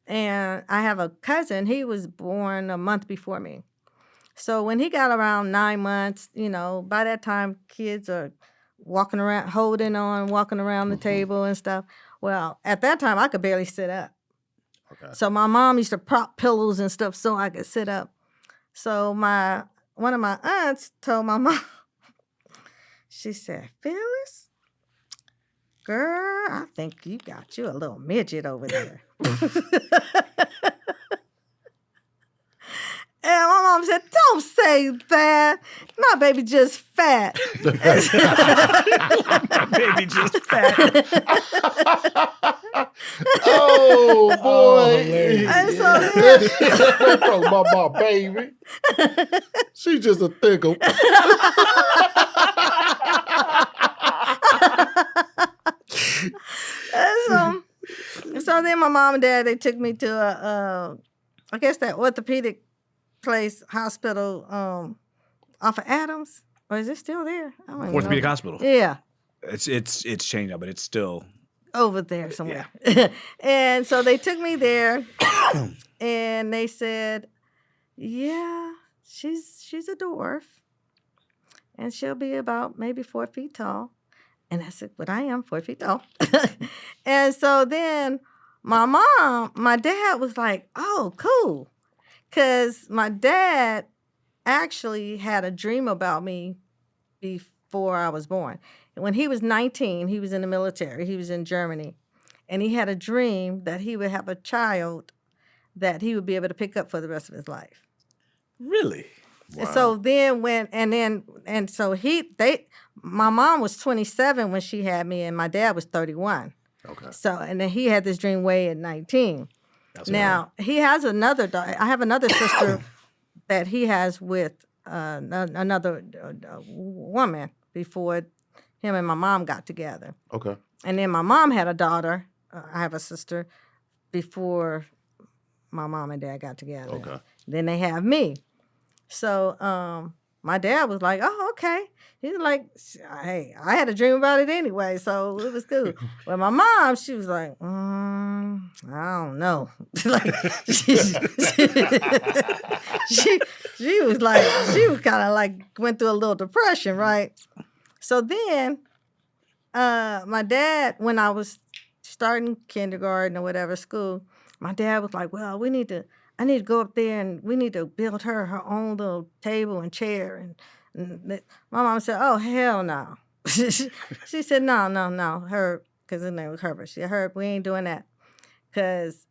And I have a cousin, he was born a month before me. So when he got around 9 months, by that time kids are walking around, walking around the table and stuff. Well, at that time I could barely sit up. Okay. So my mom used to prop pillows and stuff so I could sit up. So one of my aunts told my mom, she said, Phyllis, girl, I think you got you a little midget over there. And my mom said, don't say that. My baby just fat. My baby just fat. Oh, boy. And so Talking about my baby. She's just a thickle. So then my mom and dad, they took me to I guess that orthopedic place, hospital, off of Adams. Or is it still there? I don't even Orthopedic know. hospital. Yeah. It's changed now, but it's still Over there somewhere. And so they took me there and they said, yeah, she's a dwarf. And she'll be about maybe 4 feet tall. And I said, but I am 4 feet tall. And so then my dad was like, oh, cool. Because my dad actually had a dream about me before I was born. When he was 19, he was in the military. He was in Germany. And he had a dream that he would have a child that he would be able to pick up for the rest of his life. really. Wow. So then my mom was 27 when she had me, and my dad was 31. Okay. So, and then he had this dream way at 19. That's Now, he has another daughter. I have another sister that he has with another woman before him and my mom got together. Okay. And then my mom had a daughter. I have a sister before my mom and dad got together. Okay. Then they have me. So my dad was like, oh, okay. He was like, hey, I had a dream about it anyway, so it was cool. But my mom, she was like, I don't know. Like she was kind of like went through a little depression, right? So then my dad, when I was starting kindergarten or whatever school, my dad was like, well, I need to go up there and we need to build her own little table and chair. And my mom said, oh, hell no. She said, no, Herb, because his name was Herbert. She said, Herb, we ain't doing that. Because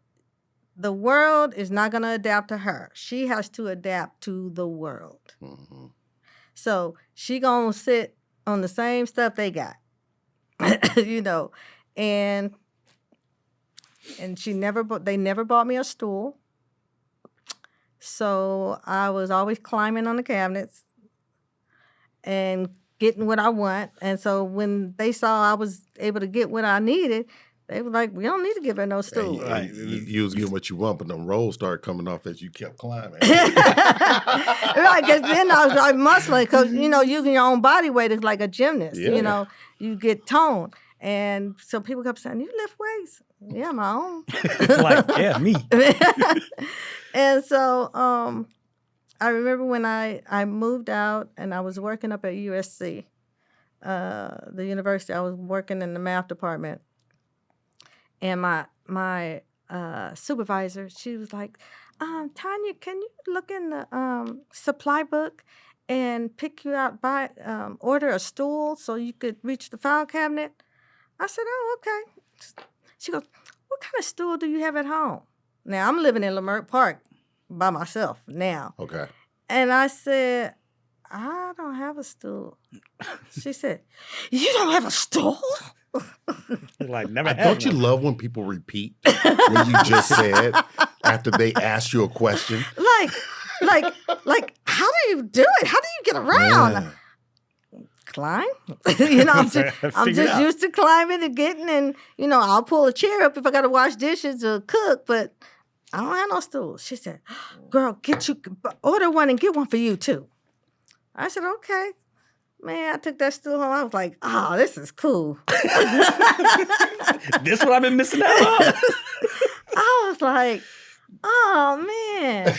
the world is not going to adapt to her. She has to adapt to the world. Mm-hmm. So she going to sit on the same stuff they got, and they never bought me a stool. So I was always climbing on the cabinets and getting what I want. And so when they saw I was able to get what I needed, they were like, "We don't need to give her no And stool." you was getting what you want, but them rolls started coming off as you kept climbing. Right, because then I was like muscling, because using your own body weight is like a gymnast. Yeah. You get toned, and so people kept saying, "You lift weights?" Yeah, my own. Like, yeah, me. And so I remember when I moved out and I was working up at USC, the university. I was working in the math department, and my supervisor, she was like, "Tonya, can you look in the supply book and pick you out order a stool so you could reach the file cabinet?" I said, "Oh, okay." She goes, "What kind of stool do you have at home?" Now I'm living in Leimert Park by myself now, Okay. and I said, "I don't have a stool." She said, "You don't have a stool?" Like, never had Don't you one. love when people repeat what you just said after they ask you a question? like, how do you do it? How do you get around? Yeah. Climb. I'm Figure it just out. used to climbing and getting, and I'll pull a chair up if I got to wash dishes or cook, but I don't have no stool. She said, "Girl, order one and get one for you too." I said, "Okay." Man, I took that stool home. I was like, "Oh, this is cool." This what I've been missing out on. I was like, "Oh man."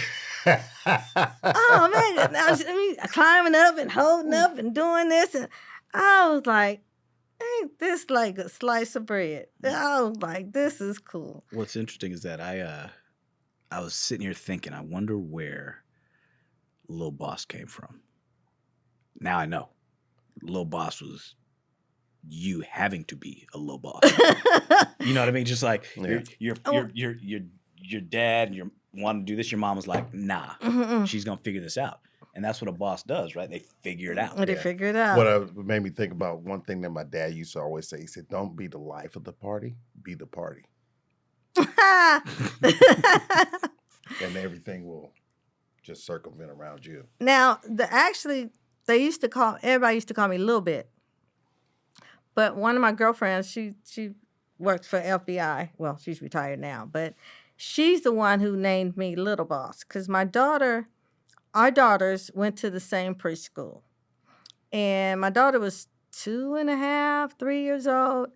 Oh man, I mean, climbing up and holding up and doing this, and I was like, "Ain't this like a slice of bread?" I was like, "This is cool." What's interesting is that I was sitting here thinking, I wonder where Lil Boss came from. Now I know. Lil Boss was you having to be a Lil Boss. You know what I mean? Just like Yeah. your dad and your want to do this, your mom was like, "Nah, Mm-mm. she's gonna figure this out." And that's what a boss does, right? They figure it out. They Yeah. figure it out. What made me think about one thing that my dad used to always say. He said, "Don't be the life of the party, be the party, and everything will just circumvent around you." Now, everybody used to call me Little Bit. But one of my girlfriends, she works for FBI. Well, she's retired now, but she's the one who named me Little Boss, because our daughters went to the same preschool. And my daughter was 2.5, 3 years old.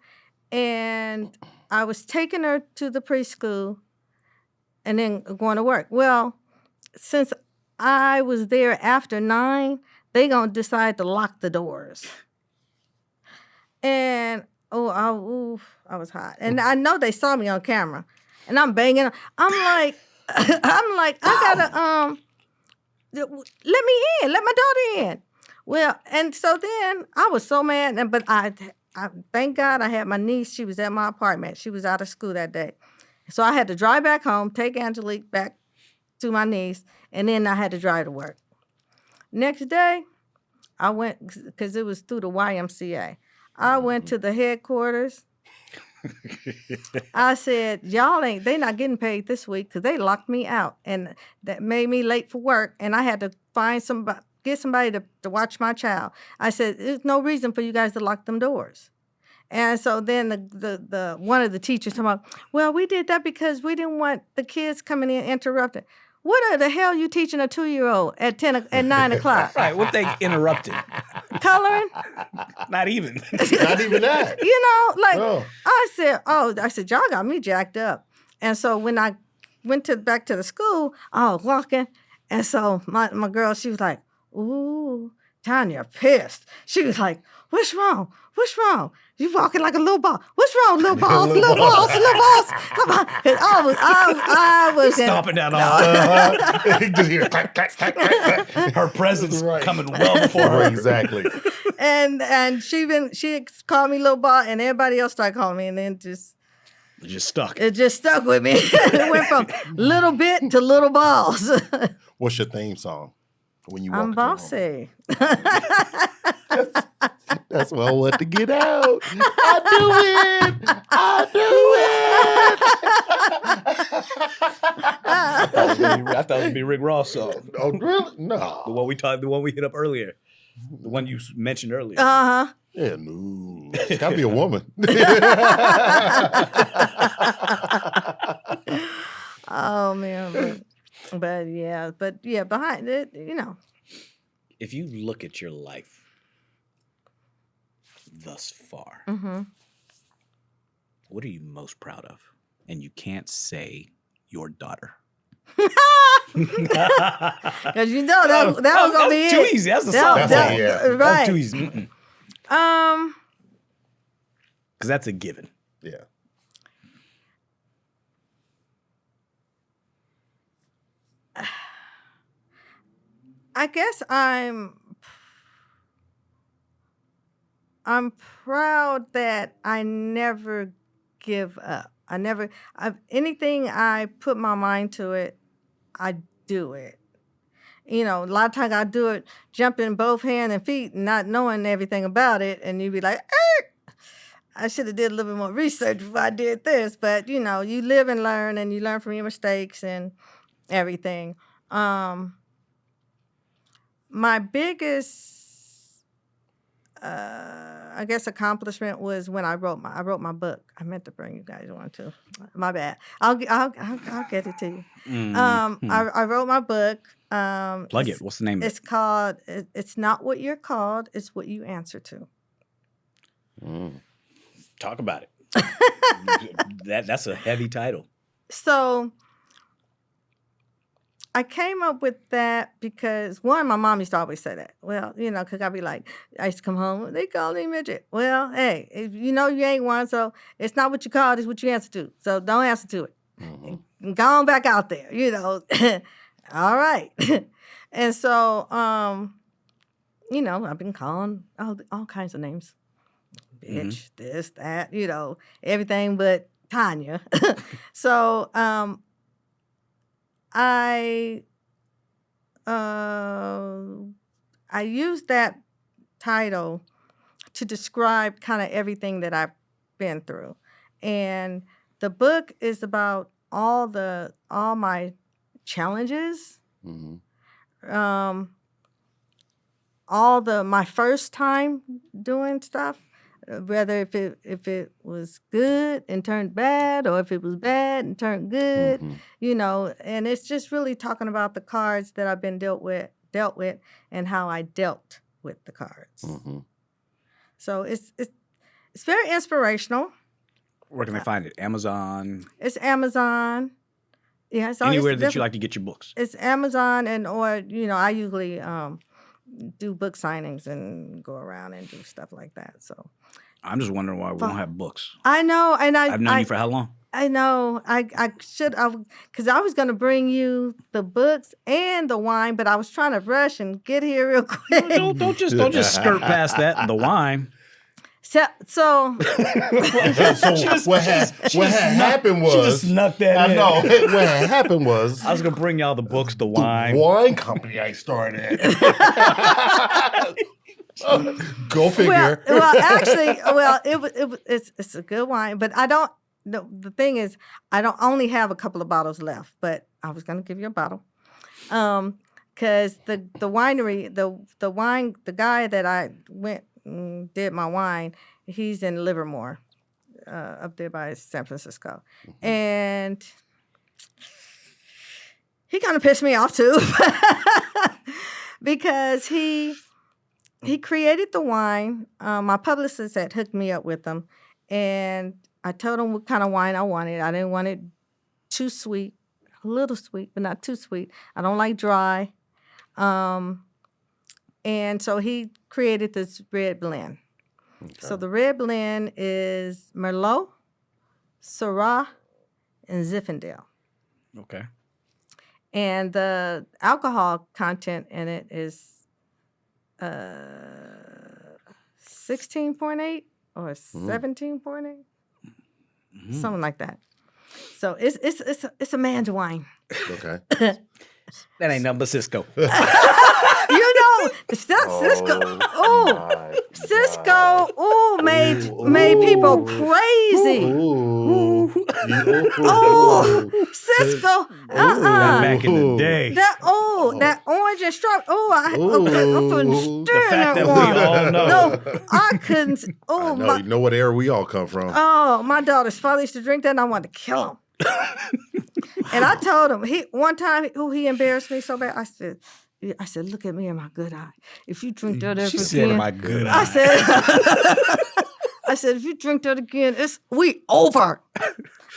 And I was taking her to the preschool and then going to work. Well, since I was there after 9, they gonna decide to lock the doors. And I was hot, and I know they saw me on camera, and I'm banging. I'm like, I gotta let me in, let my daughter in. Well, and so then I was so mad, but I thank God I had my niece. She was at my apartment. She was out of school that day, so I had to drive back home, take Angelique back to my niece, and then I had to drive to work. Next day, I went, because it was through the YMCA. I went to the headquarters. I said, they not getting paid this week because they locked me out. And that made me late for work. And I had to get somebody to watch my child. I said, there's no reason for you guys to lock them doors. And so then the one of the teachers talking about, well, we did that because we didn't want the kids coming in interrupting. What the hell you teaching a 2-year-old at 9 o'clock? Right, what they interrupted. Coloring? Not even. Not even that. No. I said, y'all got me jacked up. And so when I went back to the school, I was walking, and so my girl, she was like, "Ooh, Tonya pissed." She was like, "What's wrong? What's wrong? You walking like a little ball. What's wrong, little balls? Little balls, little balls. Come on." And I was stomping down all Just hear clack, clack, clack, clack, clack. her presence Right. coming well before her. Exactly. And she called me little ball, and everybody else started calling me, and then It just stuck. it just stuck with me. It went from little bit to little balls. What's your theme song when you walk I'm into a room? bossy. That's what I want to get out. I I thought it would be Rick Ross song. do it. Oh, really? No. The one we hit up earlier. The one you mentioned earlier. Uh-huh. Yeah, no. It's got to be a woman. Oh man, but yeah, behind it, If you look at your life thus far, mm-hmm. what are you most proud of? And you can't say your daughter. Because that was gonna be too it. easy. That's the song. Right. That's too easy. Mm-mm. Because that's a given. Yeah. I guess I'm proud that I never give up. Anything I put my mind to it, I do it. A lot of times I do it jumping both hands and feet, not knowing everything about it, and you'd be like, I should have did a little bit more research before I did this. But you live and learn, and you learn from your mistakes and everything. My biggest, I guess, accomplishment was when I wrote my book. I meant to bring you guys one too. My bad. I'll get it to you. I wrote my book. Plug it. What's the name of it? It's called "It's Not What You're Called; It's What You Answer to." Talk about it. That's a heavy title. So I came up with that because, one, my mom used to always say that. Well, because I'd be like, I used to come home, they call me midget. Well, hey, if you ain't one, so it's not what you called, it's what you answer to. So don't answer to it. Mm-hmm. Go on back out there, All right. And so, I've been calling all kinds of names. Bitch, this, that, everything but Tonya. So, I used that title to describe kind of everything that I've been through. And the book is about all my challenges, my first time doing stuff, whether if it was good and turned bad, or if it was bad and turned good, and it's just really talking about the cards that I've been dealt with, and how I dealt with the cards. So it's very inspirational. Where can they find it? Amazon? It's Amazon. Yeah, Anywhere that you like to get your books. It's Amazon, or I usually do book signings and go around and do stuff like that. So I'm just wondering why we don't have books. I know, and I've known you for how long? I know. I should, because I was going to bring you the books and the wine, but I was trying to rush and get here real quick. Don't just skirt past that. The wine. So what had happened was, she just snuck that in. I know. What had happened was, I was gonna bring y'all the books, the wine. The wine company I started. Go figure. It's a good wine, but I don't. The thing is, I don't only have a couple of bottles left, but I was gonna give you a bottle, because the winery, the guy that I went and did my wine, he's in Livermore, up there by San Francisco, and he kind of pissed me off too, because he created the wine. My publicist had hooked me up with him, and I told him what kind of wine I wanted. I didn't want it too sweet, a little sweet, but not too sweet. I don't like dry. And so he created this red blend. Okay. So the red blend is Merlot, Syrah, and Zinfandel. Okay. And the alcohol content in it is 16.8 or 17.8, something like that. So it's a man's wine. Okay. That ain't nothing but Cisco. You know Cisco. Oh, my Cisco. God. Oh, made people crazy. Ooh. Oh, Cisco. That back in the day. That orange and strawberry. I'm putting Ooh. stir The in fact that that we water. all know. No, I couldn't. I Oh, know. You know what era we all come from. my daughter's father used to drink that, and I wanted to kill him. And I told him one time he embarrassed me so bad. I said, look at me in my good eye. If you drink that ever She again, said, "My good I eye." said, I said, if you drink that again, we over.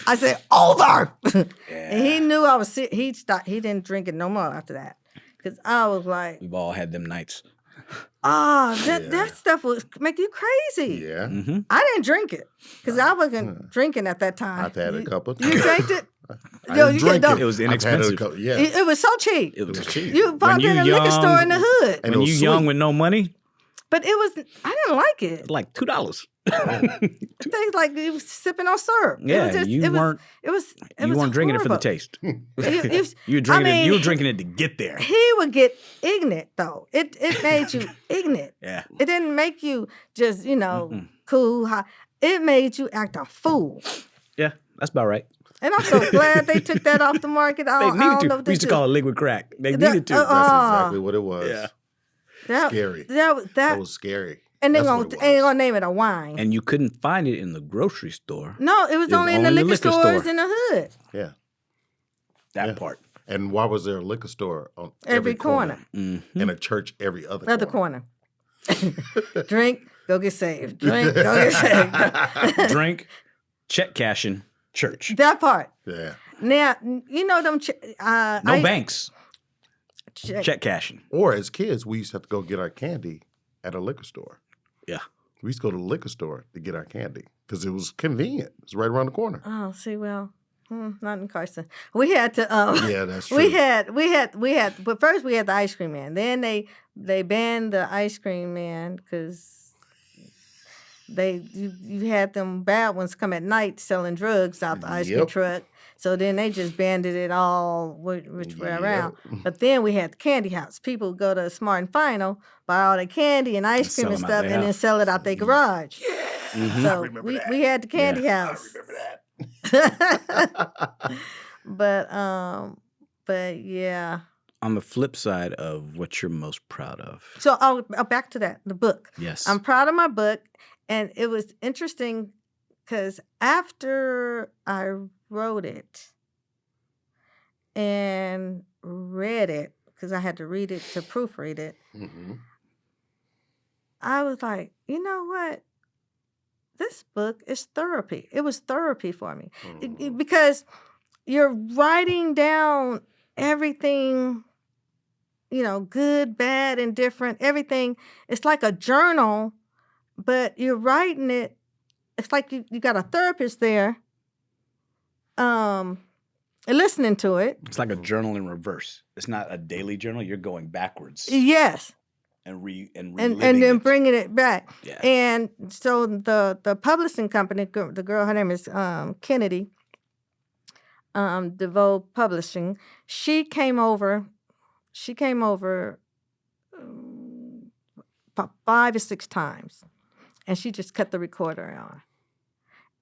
I said, over. And he knew I was sick. He stopped. He didn't drink it no more after that. Because I was like, We've all had them nights. that stuff would make you crazy. Yeah. Mm-hmm. I didn't drink it because I wasn't drinking at that time. I've had a couple of You times. drank it? I didn't drink it. It was I've had inexpensive. a couple, yeah. It was so cheap. It was cheap. You bought it in a liquor store in the hood. And When it you was young sweet. with no money, But I didn't like it. like $2. Things like you was sipping on syrup. Yeah, it was just, you it weren't. Was, it You was weren't drinking it for the horrible. taste. You You were drinking I it. You were mean, drinking it to get there. He would get ignorant though. It made you ignorant. Yeah. It didn't make you just cool. It made you act a fool. Yeah, that's about right. And I'm so glad they took that off the market. I They don't know needed to. what We used to call it liquid crack. They needed to. That's exactly what it was. Yeah. Scary. That That was scary. and they're That's gonna what it ain't was. gonna name it a wine. And you couldn't find it in the grocery store. No, it was only in the liquor stores store. in the hood. Yeah. That Yeah. part. And why was there a liquor store on Every corner. Mhm. and a church every other Corner. Drink, go get saved. Drink, go get saved. Drink, check cashing, church. That part. Yeah. Now you know them. No banks. Check cashing. Or as kids, we used to have to go get our candy at a liquor store. Yeah. We used to go to the liquor store to get our candy because it was convenient. It was right around the corner. Oh, see, well, not in Carson. We had to. Yeah, that's true. We had. But first, we had the ice cream man. Then they banned the ice cream man because you had them bad ones come at night selling drugs out the ice cream Yep. truck. So then they just banded it all which way Yep. around. But then we had the candy house. People would go to Smart and Final, buy all the candy and ice cream sell and 'em out stuff, their and then house. sell it out their garage. Mhm. So remember that. we had the candy house. But yeah. On the flip side of what you're most proud of. So I'll back to that, the book. Yes. I'm proud of my book, and it was interesting because after I wrote it and read it, because I had to read it to proofread it, Mhm. I was like, you know what? This book is therapy. It was therapy for me. Because you're writing down everything, good, bad, indifferent, everything. It's like a journal, but you're writing it. It's like you got a therapist there listening to it. It's like a journal in reverse. It's not a daily journal. You're going backwards Yes. and And reliving then it. bringing it back. Yeah. And so the publishing company, the girl, her name is Kennedy, DeVoe Publishing. She came over about 5 or 6 times, and she just cut the recorder on,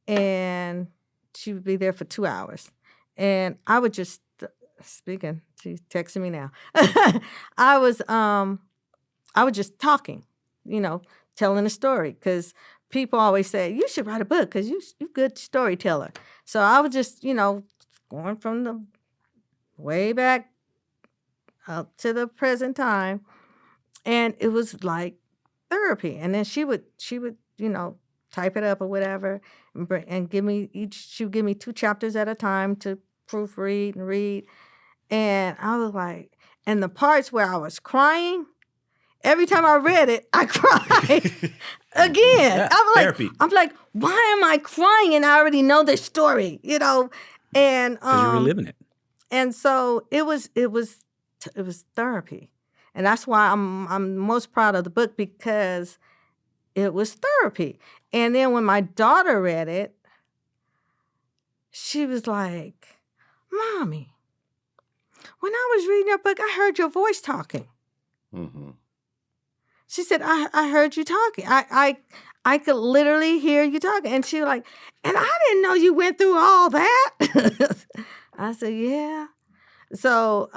and she would be there for 2 hours, and I would just speaking. She's texting me now. I was just talking, telling a story, because people always say you should write a book because you're a good storyteller. So I was just going from the way back up to the present time, and it was like therapy. And then she would type it up or whatever, and she would give me 2 chapters at a time to proofread and read. And I was like, and the parts where I was crying, every time I read it, I cried again. Yeah, therapy. I'm like, why am I crying? And I already know this story, And Because you're reliving it. and so it was therapy, and that's why I'm most proud of the book, because it was therapy. And then when my daughter read it, she was like, "Mommy, when I was reading your book, I heard your voice talking." Mhm. She said, I heard you talking. I could literally hear you talking. And she was like, and I didn't know you went through all that. I said, yeah. So,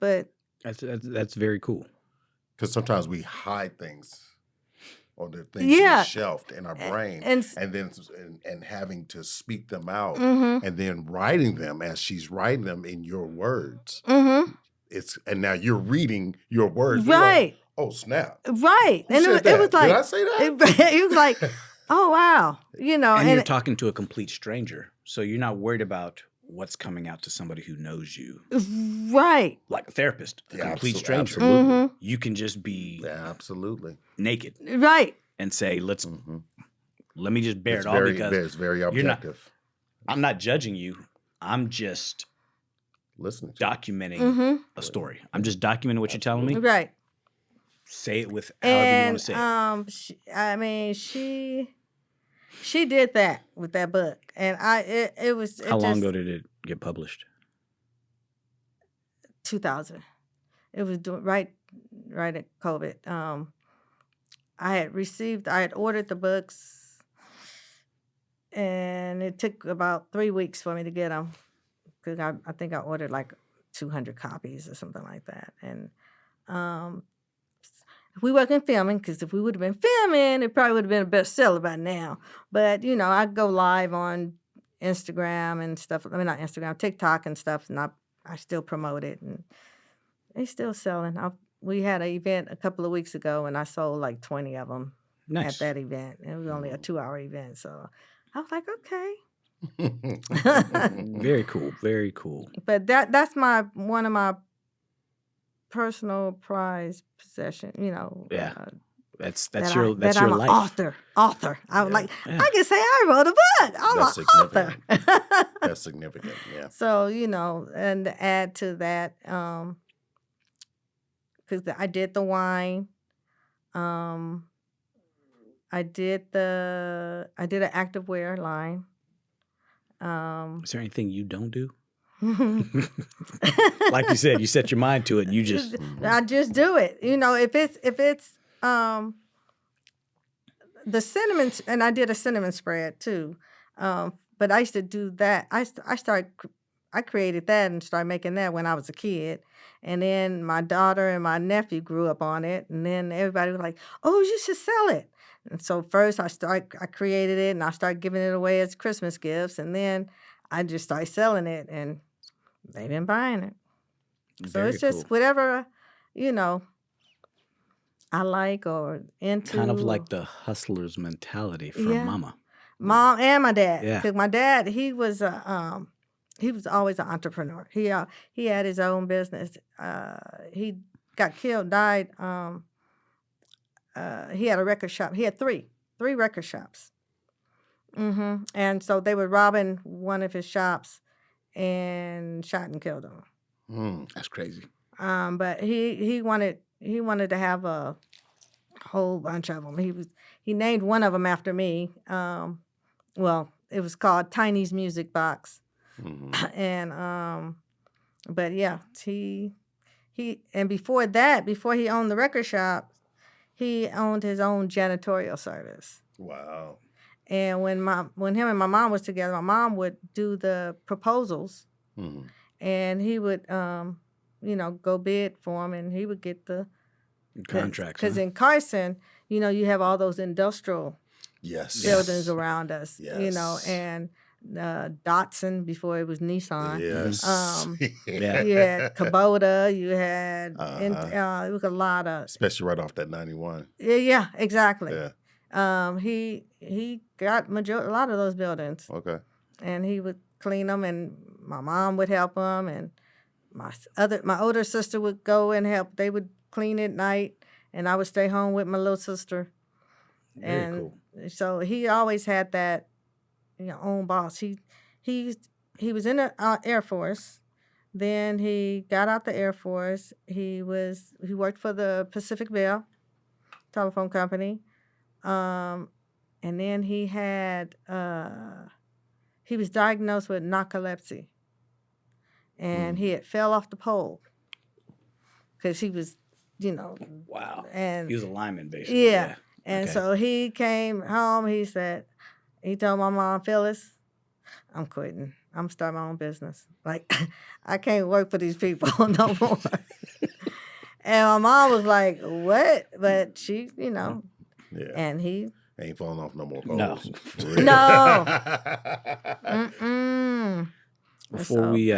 but That's very cool. Because sometimes we hide things, or the things yeah. get shelved in our brain, And then having to speak them out, mm-hmm. and then writing them as she's writing them in your words. Mm-hmm. And now you're reading your words. Right. Like, oh snap! Right. Who And said it was that? like, Did I say that? it was like, oh wow, And you're talking to a complete stranger, so you're not worried about what's coming out to somebody who knows you. Right. Like a therapist, a complete stranger. Absolutely. Mm-hmm. You can just be absolutely naked Right. and say, let me just bear it's it all because it's very objective. I'm not judging you. I'm just listening, documenting a story. I'm just documenting what you're telling me. Right. Say it with however you want to say it. She did that with that book, and it was. How long ago did it get published? 2000. It was right at COVID. I had ordered the books, and it took about 3 weeks for me to get them, because I think I ordered like 200 copies or something like that, and we wasn't filming, because if we would have been filming, it probably would have been a bestseller by now. But I go live on Instagram and stuff. I mean, not Instagram, TikTok and stuff, and I still promote it, and it's still selling. We had an event a couple of weeks ago, and I sold like 20 of them at that event. It was only a 2-hour event, so I was like, okay. Very cool, very cool. But that's one of my personal prized possession. Yeah, that's your I'm life. Author. I was like, I can say I wrote a book. I'm That's an significant. author. That's significant. Yeah. So and to add to that, because I did the wine. I did an activewear line. Is there anything you don't do? Like you said, you set your mind to it. You just I just do it. If it's the cinnamon, and I did a cinnamon spread too. But I used to do that. I created that and started making that when I was a kid. And then my daughter and my nephew grew up on it. And then everybody was like, oh, you should sell it. And so first I created it, and I started giving it away as Christmas gifts. And then I just started selling it, and they've been buying it. So it's just whatever, I like or into. Kind of like the hustler's mentality from Mama. Mom and my dad. Yeah. Because my dad, he was always an entrepreneur. He had his own business. He got killed, died. He had a record shop. He had three record shops. And so they were robbing one of his shops and shot and killed him. That's crazy. But he wanted to have a whole bunch of them. He named one of them after me. Well, it was called Tiny's Music Box. And but yeah, he and before he owned the record shop, he owned his own janitorial service. Wow. And when him and my mom was together, my mom would do the proposals, and he would go bid for him, and he would get the contracts. Because in Carson, you have all those industrial buildings around us, and Datsun before it was Nissan. Yes. You had Kubota. You had it was a lot of, especially right off that 91. Yeah, exactly. Yeah. He got a lot of those buildings. Okay. And he would clean them, and my mom would help him, and my older sister would go and help. They would clean at night, and I would stay home with my little sister. Very cool. So he always had that, own boss. He was in the Air Force. Then he got out the Air Force. He worked for the Pacific Bell telephone company. And then he was diagnosed with narcolepsy, and he had fell off the pole because he was Wow. and He was a lineman, basically. yeah. And Okay. so he came home. He told my mom, Phyllis, I'm quitting. I'm starting my own business. Like, I can't work for these people no more. And my mom was like, what? But she, Yeah. and he, Ain't falling off no more No. poles. no. Mm-mm. Before So- we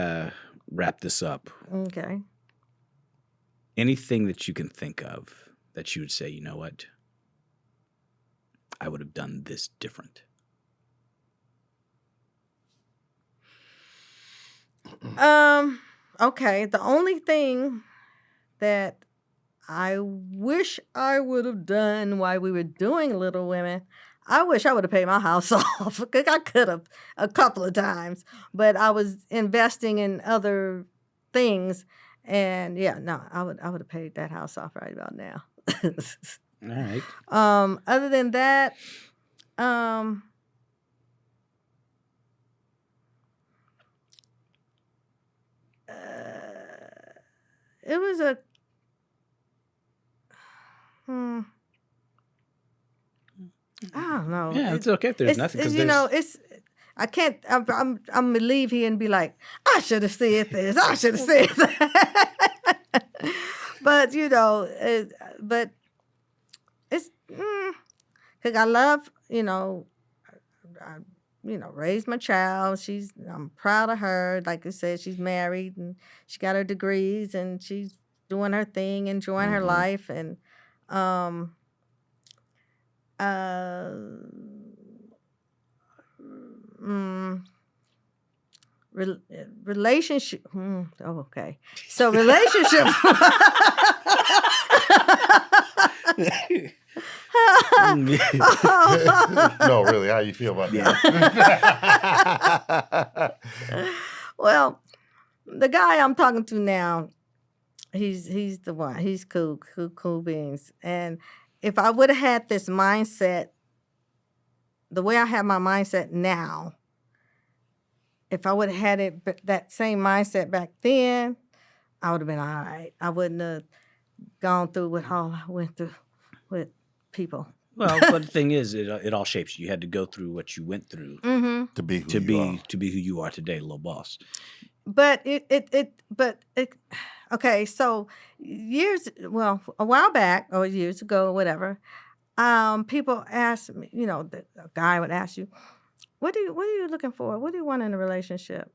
wrap this up, Okay. anything that you can think of that you would say, you know what? I would have done this different. Okay. The only thing that I wish I would have done while we were doing Little Women, I wish I would have paid my house off. Because I could have a couple of times, but I was investing in other things, and yeah, no, I would have paid that house off right about now. All right. Other than that, it was a. I don't know. Yeah, it's okay if there's nothing. Because It's I can't. I'm gonna leave here and be like, I should have said this. I should have said that. But but it's because I love I raised my child. I'm proud of her. Like I said, she's married and she got her degrees and she's doing her thing, enjoying her life, and relationship. Okay. So relationship. No, really, how you feel about that? Well, the guy I'm talking to now, he's the one. He's cool beings. And if I would have had this mindset, the way I have my mindset now, if I would have had that same mindset back then, I would have been all right. I wouldn't have gone through what all I went through with people. Well, but the thing is, it all shapes you. You had to go through what you went through to be who to you be are. to be who you are today, little boss. But okay, so a while back or years ago or whatever, people asked me, a guy would ask you, what are you looking for? What do you want in a relationship?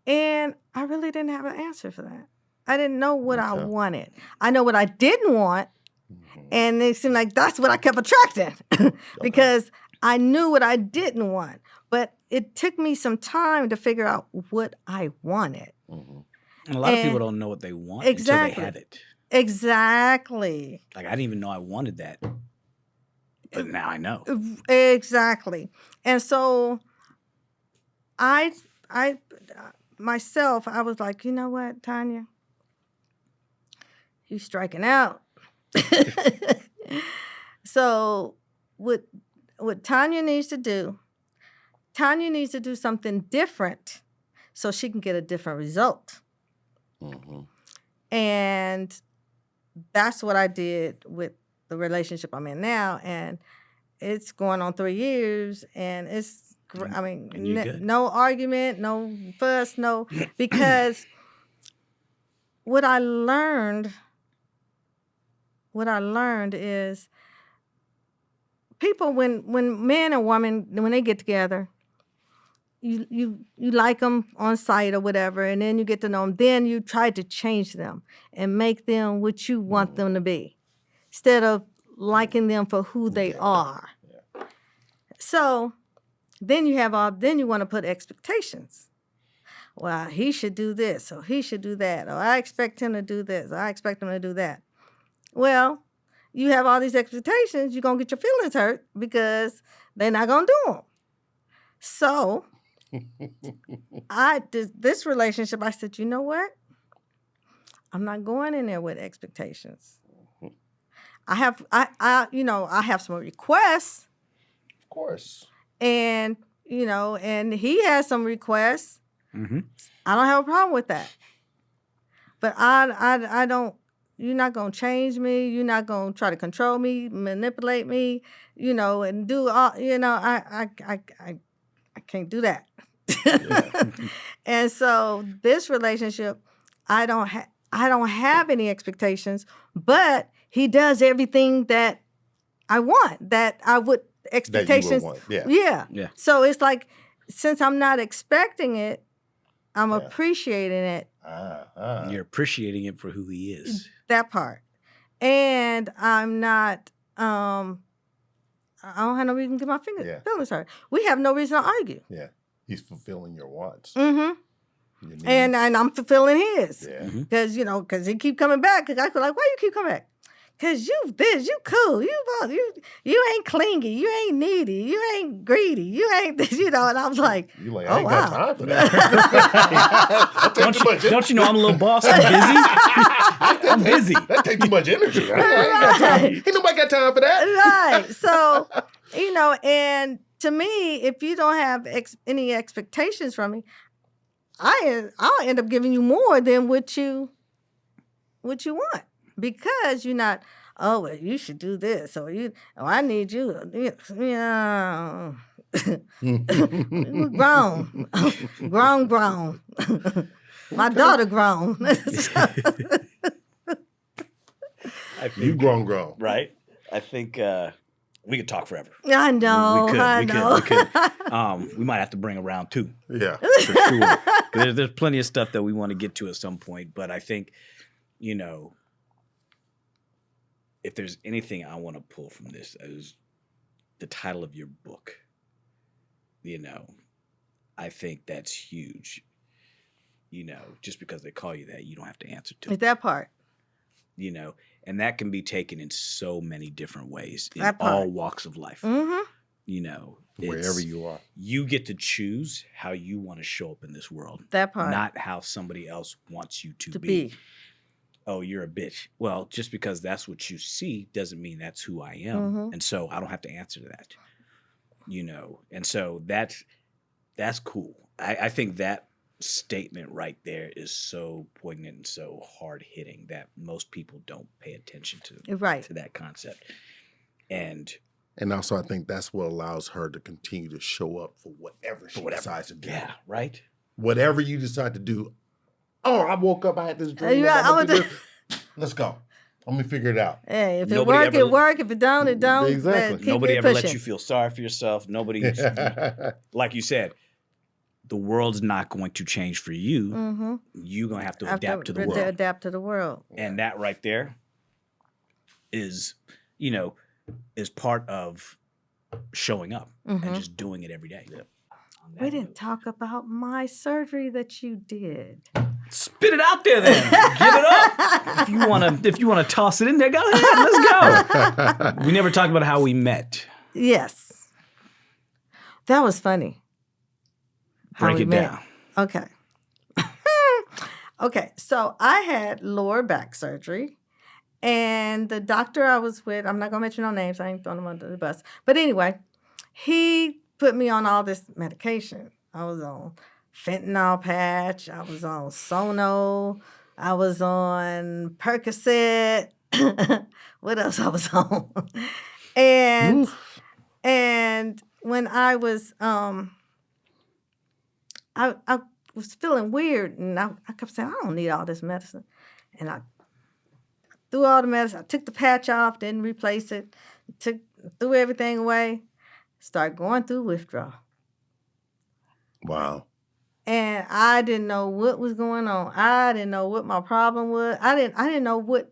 And I really didn't have an answer for that. I didn't know what I wanted. I know what I didn't want, and it seemed like that's what I kept attracting because I knew what I didn't want. But it took me some time to figure out what I wanted. And a lot of people don't know what they want until they have it. Exactly. Like, I didn't even know I wanted that, but now I know. Exactly. And so I myself, I was like, you know what, Tonya? You striking out. So what Tonya needs to do something different so she can get a different result. And that's what I did with the relationship I'm in now. And it's going on 3 years, and it's, no argument, no fuss, because what I learned is people, when man and woman, when they get together, you like them on sight or whatever, and then you get to know them, then you try to change them and make them what you want them to be, instead of liking them for who they are. So then you want to put expectations. Well, he should do this, or he should do that, or I expect him to do this, or I expect him to do that. Well, you have all these expectations, you're going to get your feelings hurt because they're not going to do them. So this relationship, I said, you know what? I'm not going in there with expectations. I have some requests. Of course. And, and he has some requests. Mm-hmm. I don't have a problem with that. But I don't. You're not gonna change me. You're not gonna try to control me, manipulate me, and do all. I can't do that. And so this relationship, I don't have any expectations, but he does everything that I want, that I would That you expectations. would want. Yeah. Yeah. Yeah. So it's like, since I'm not expecting it, I'm Yeah. appreciating it. You're appreciating him for who he is. That part. And I'm not, I don't have no reason to get my Yeah. feelings hurt. We have no reason to argue. Yeah. He's fulfilling your wants. Mm-hmm. Your needs. And I'm fulfilling his. Yeah. Mhm. Because he keep coming back. Because I feel like, why you keep coming back? Because you cool. You ain't clingy. You ain't needy. You ain't greedy. You ain't this, And I was like, You like, oh, I ain't wow. got time for that. Don't you know I'm a little boss? I'm busy. I'm busy. That take too much energy. I ain't got time. Ain't nobody got time for that. Right. So, and to me, if you don't have any expectations from me, I'll end up giving you more than what you want, because you're not. Oh, well, you should do this, or I need you. Yeah, grown, grown. My daughter grown. You grown. Right? I think we could talk forever. I know. I know. We could. We might have to bring a round 2 Yeah. for sure. There's plenty of stuff that we want to get to at some point, but I think, if there's anything I want to pull from this, is the title of your book. I think that's huge. Just because they call you that, you don't have to answer to it. That part. And that can be taken in so many different ways in That part. all walks of life. Mm-hmm. Wherever you are. You get to choose how you want to show up in this world, That part. not how somebody else wants you to to be. be. Oh, you're a bitch. Well, just because that's what you see doesn't mean that's who I am. Mhm. And so I don't have to answer to that. And so that's cool. I think that statement right there is so poignant and so hard hitting that most people don't pay attention to Right. that concept. And also, I think that's what allows her to continue to show up for whatever she decides to do. yeah, right? Whatever you decide to do. Oh, I woke up, I had this dream. Yeah, I'm gonna do this. Let's go. I'm going to figure it out. Hey, if Nobody it work, ever- it work. If it don't, it don't. Exactly. Keep Nobody it ever pushing. lets you feel sorry for yourself. Nobody, like you said, the world's not going to change for you. Mm-hmm. You're going to have to adapt to the world. Adapt to the world. And that right there is part of showing up and Mhm. just doing it every day. On that We didn't note. talk about my surgery that you did. Spit it out there then. Give it up. If you wanna toss it in there, go ahead. Let's go. We never talked about how we met. Yes. That was funny. How Break we it met. down. Okay. Okay, so I had lower back surgery, and the doctor I was with, I'm not going to mention no names, I ain't throwing him under the bus. But anyway, he put me on all this medication. I was on fentanyl patch, I was on Sono, I was on Percocet. What else I was on? And when I was I was feeling weird, and I kept saying, I don't need all this medicine. And I threw all the medicine. I took the patch off, didn't replace it, threw everything away, started going through withdrawal. Wow. And I didn't know what was going on. I didn't know what my problem was. I didn't know what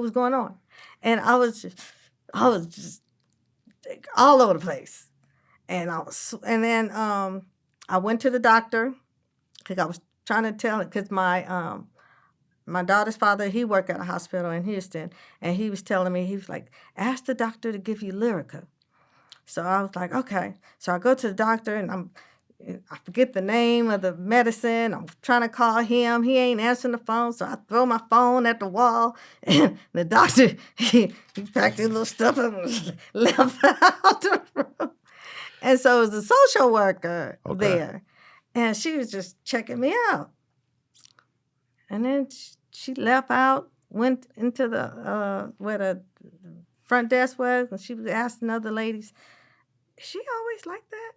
was going on. And I was just all over the place. And then I went to the doctor because I was trying to tell it, because my daughter's father, he worked at a hospital in Houston, and he was telling me, he was like, ask the doctor to give you Lyrica. So I was like, okay. So I go to the doctor, and I forget the name of the medicine. I'm trying to call him. He ain't answering the phone, so I throw my phone at the wall, and the doctor, he packed his little stuff up and left out the room. And so it was a social worker there, and she was just checking me out. And then she left out, went into the where the front desk was, and she was asking other ladies, "Is she always like that?"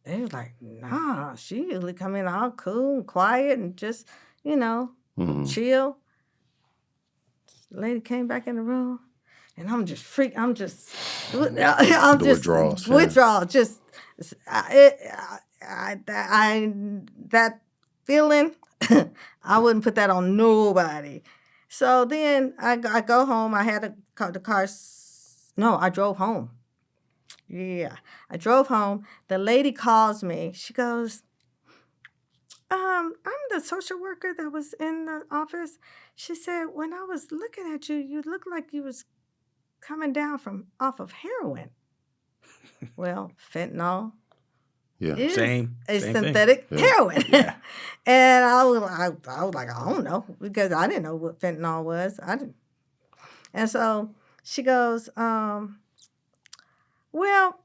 They was like, "Nah, she usually come in all cool and quiet and just, chill." The lady came back in the room, and I'm just I'm just The withdrawals, yeah. withdrawal. Just that feeling, I wouldn't put that on nobody. So then I go home. I had the car. No, I drove home. Yeah, I drove home. The lady calls me. She goes, I'm the social worker that was in the office. She said, when I was looking at you, you looked like you was coming down off of heroin. Well, fentanyl Yeah. is Same thing. synthetic Yeah. heroin. Yeah. And I was like, I don't know, because I didn't know what fentanyl was. I didn't. And so she goes, well,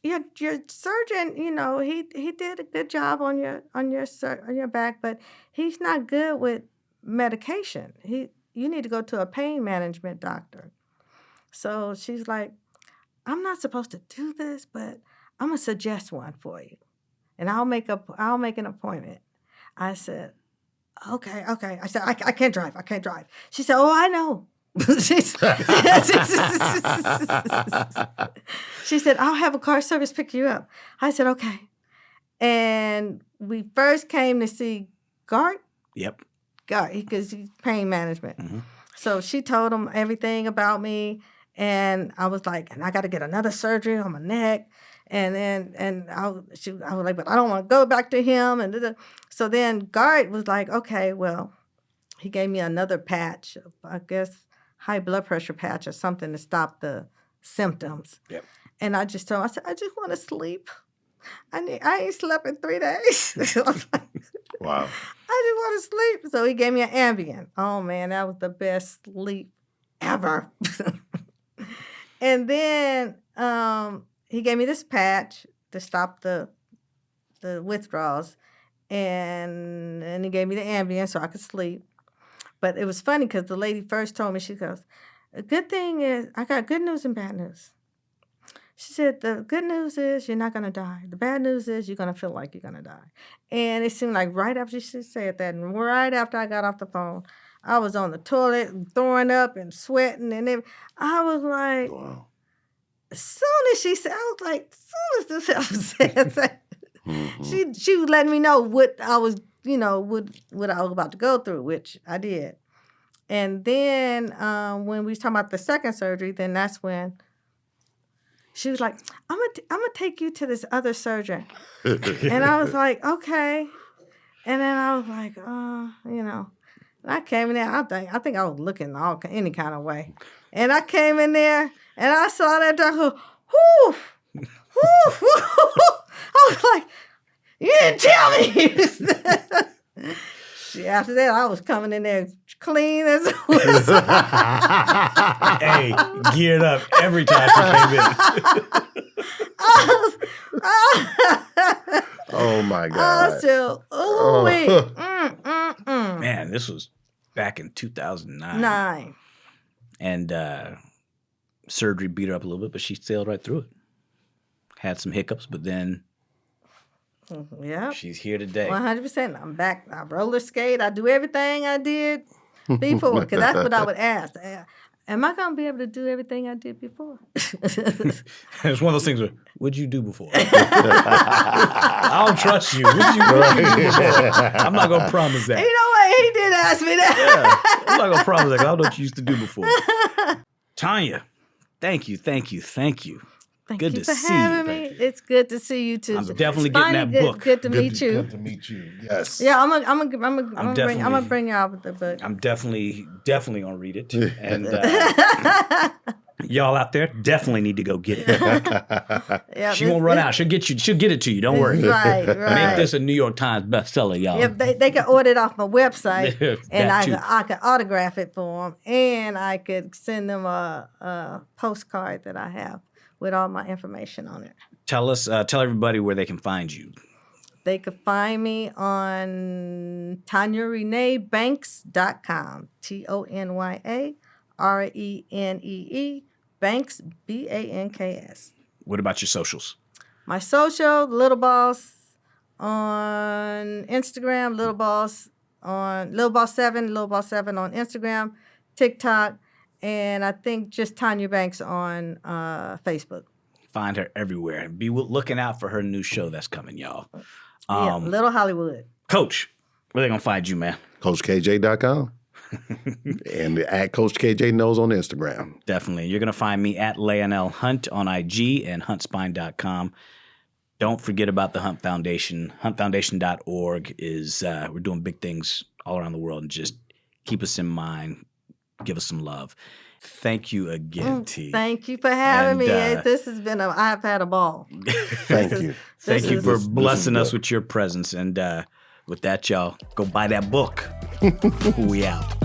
your surgeon, he did a good job on your back, but he's not good with medication. You need to go to a pain management doctor. So she's like, I'm not supposed to do this, but I'm gonna suggest one for you, and I'll make an appointment. I said, okay. I said, I can't drive. I can't drive. She said, oh, I know. She said, I'll have a car service pick you up. I said, okay. And we first came to see Gart, Yep. because he's pain management. Mm-hmm. So she told him everything about me. And I was like, and I got to get another surgery on my neck. And then I was like, but I don't want to go back to him. And so then Gart was like, okay, well, he gave me another patch, I guess high blood pressure patch or something to stop the symptoms. Yep. And I just told him, I said, I just want to sleep. I ain't slept in 3 days. I was like, Wow. I just want to sleep. So he gave me an Ambien. Oh, man, that was the best sleep ever. And then he gave me this patch to stop the withdrawals. And he gave me the Ambien so I could sleep. But it was funny because the lady first told me, she goes, the good thing is, I got good news and bad news. She said, the good news is you're not going to die. The bad news is you're going to feel like you're going to die. And it seemed like right after she said that, and right after I got off the phone, I was on the toilet and throwing up and sweating. And I was like, Wow. as soon as she said, I was like, as soon as this ever said that, she was letting me know what I was, what I was about to go through, which I did. And then when we was talking about the second surgery, then that's when she was like, I'm gonna take you to this other surgeon. And I was like, okay. And then I was like, And I came in there. I think I was looking any kind of way. And I came in there and I saw that doctor. Whoo, whoo, whoo. I was like, you didn't tell me. After that, I was coming in there clean as a whistle. Hey, geared up every time she came in. Oh my God. I said, ooh, wait. Man, this was back in 2009. 9. And surgery beat her up a little bit, but she sailed right through it. Had some hiccups, but then Yeah. she's here today. 100%. I'm back. I roller skate. I do everything I did before. Because that's what I would ask. Am I going to be able to do everything I did before? It's one of those things where, what'd you do before? I don't trust you. What'd you do before? I'm not going to promise that. You know what? He did ask me that. Yeah, I'm not going to promise that 'cause I don't know what you used to do before. Tonya, thank you. Thank Good you to for see having you. me. It's good to see you too. I'm definitely It's getting finally that book. Good to meet you. Good to meet you. Yes. Yeah, I'm gonna bring you out with the book. I'm definitely gonna read it, and y'all out there definitely need to go get it. Yeah, She won't run out. She'll get it to you. Don't worry. Right. Make this a New York Times bestseller, y'all. Yeah, they can order it off my website, and That too. I could autograph it for them, and I could send them a postcard that I have with all my information on it. Tell everybody where they can find you. They could find me on TonyaReneeBanks.com. TonyaRenee Banks, Banks. What about your socials? My social, Little Boss on Instagram, Little Boss 7 on Instagram, TikTok, and I think just Tonya Banks on Facebook. Find her everywhere. Be looking out for her new show that's coming, y'all. Yeah, Little Hollywood. Coach, where they gonna find you, man? CoachKJ.com. And at Coach KJ Knows on Instagram. Definitely. You're gonna find me at Leonel Hunt on IG and huntspine.com. Don't forget about the Hunt Foundation. Huntfoundation.org is we're doing big things all around the world, and just keep us in mind. Give us some love. Thank you again, T. Thank you for having me. This has been I've had a ball. Thank you. Thank you for blessing us with your presence. And with that, y'all, go buy that book. We out.